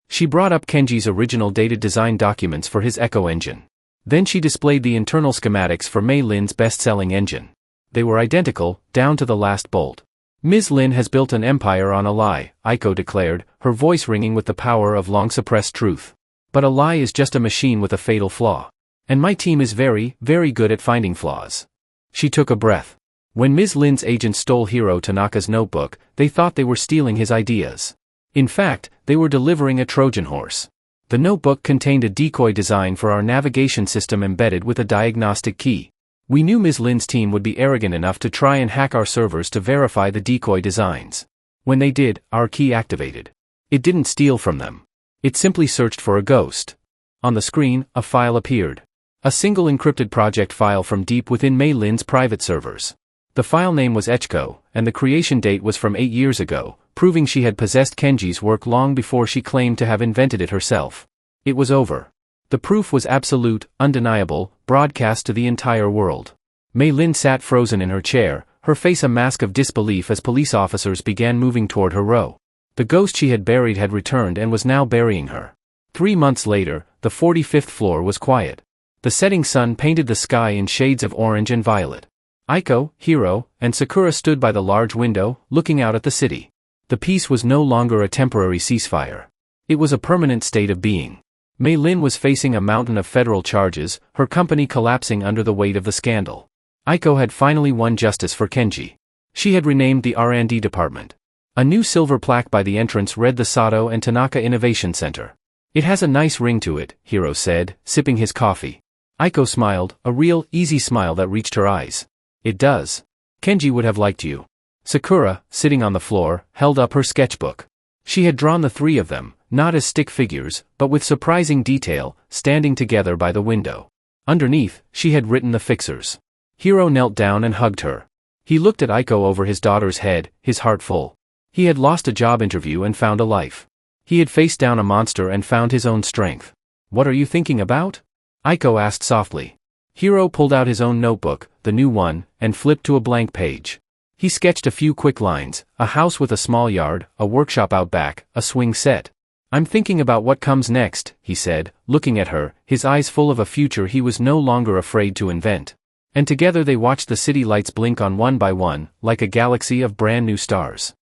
She brought up Kenji's original dated design documents for his Echo engine. Then she displayed the internal schematics for Mei Lin's best-selling engine. They were identical, down to the last bolt. "Ms. Lin has built an empire on a lie," Aiko declared, her voice ringing with the power of long-suppressed truth. "But a lie is just a machine with a fatal flaw. And my team is very, very good at finding flaws." She took a breath. When Ms. Lin's agents stole Hiro Tanaka's notebook, they thought they were stealing his ideas. In fact, they were delivering a Trojan horse. The notebook contained a decoy design for our navigation system embedded with a diagnostic key. We knew Ms. Lin's team would be arrogant enough to try and hack our servers to verify the decoy designs. When they did, our key activated. It didn't steal from them. It simply searched for a ghost. On the screen, a file appeared. A single encrypted project file from deep within Mei Lin's private servers. The file name was Echko, and the creation date was from 8 years ago, proving she had possessed Kenji's work long before she claimed to have invented it herself. It was over. The proof was absolute, undeniable, broadcast to the entire world. Mei Lin sat frozen in her chair, her face a mask of disbelief as police officers began moving toward her row. The ghost she had buried had returned and was now burying her. 3 months later, the 45th floor was quiet. The setting sun painted the sky in shades of orange and violet. Aiko, Hiro, and Sakura stood by the large window, looking out at the city. The peace was no longer a temporary ceasefire. It was a permanent state of being. Mei Lin was facing a mountain of federal charges, her company collapsing under the weight of the scandal. Aiko had finally won justice for Kenji. She had renamed the R&D department. A new silver plaque by the entrance read the Sato and Tanaka Innovation Center. "It has a nice ring to it," Hiro said, sipping his coffee. Aiko smiled, a real, easy smile that reached her eyes. "It does. Kenji would have liked you." Sakura, sitting on the floor, held up her sketchbook. She had drawn the three of them, not as stick figures, but with surprising detail, standing together by the window. Underneath, she had written the fixers. Hiro knelt down and hugged her. He looked at Aiko over his daughter's head, his heart full. He had lost a job interview and found a life. He had faced down a monster and found his own strength. "What are you thinking about?" Aiko asked softly. Hiro pulled out his own notebook, the new one, and flipped to a blank page. He sketched a few quick lines: a house with a small yard, a workshop out back, a swing set. "I'm thinking about what comes next," he said, looking at her, his eyes full of a future he was no longer afraid to invent. And together they watched the city lights blink on one by one, like a galaxy of brand new stars.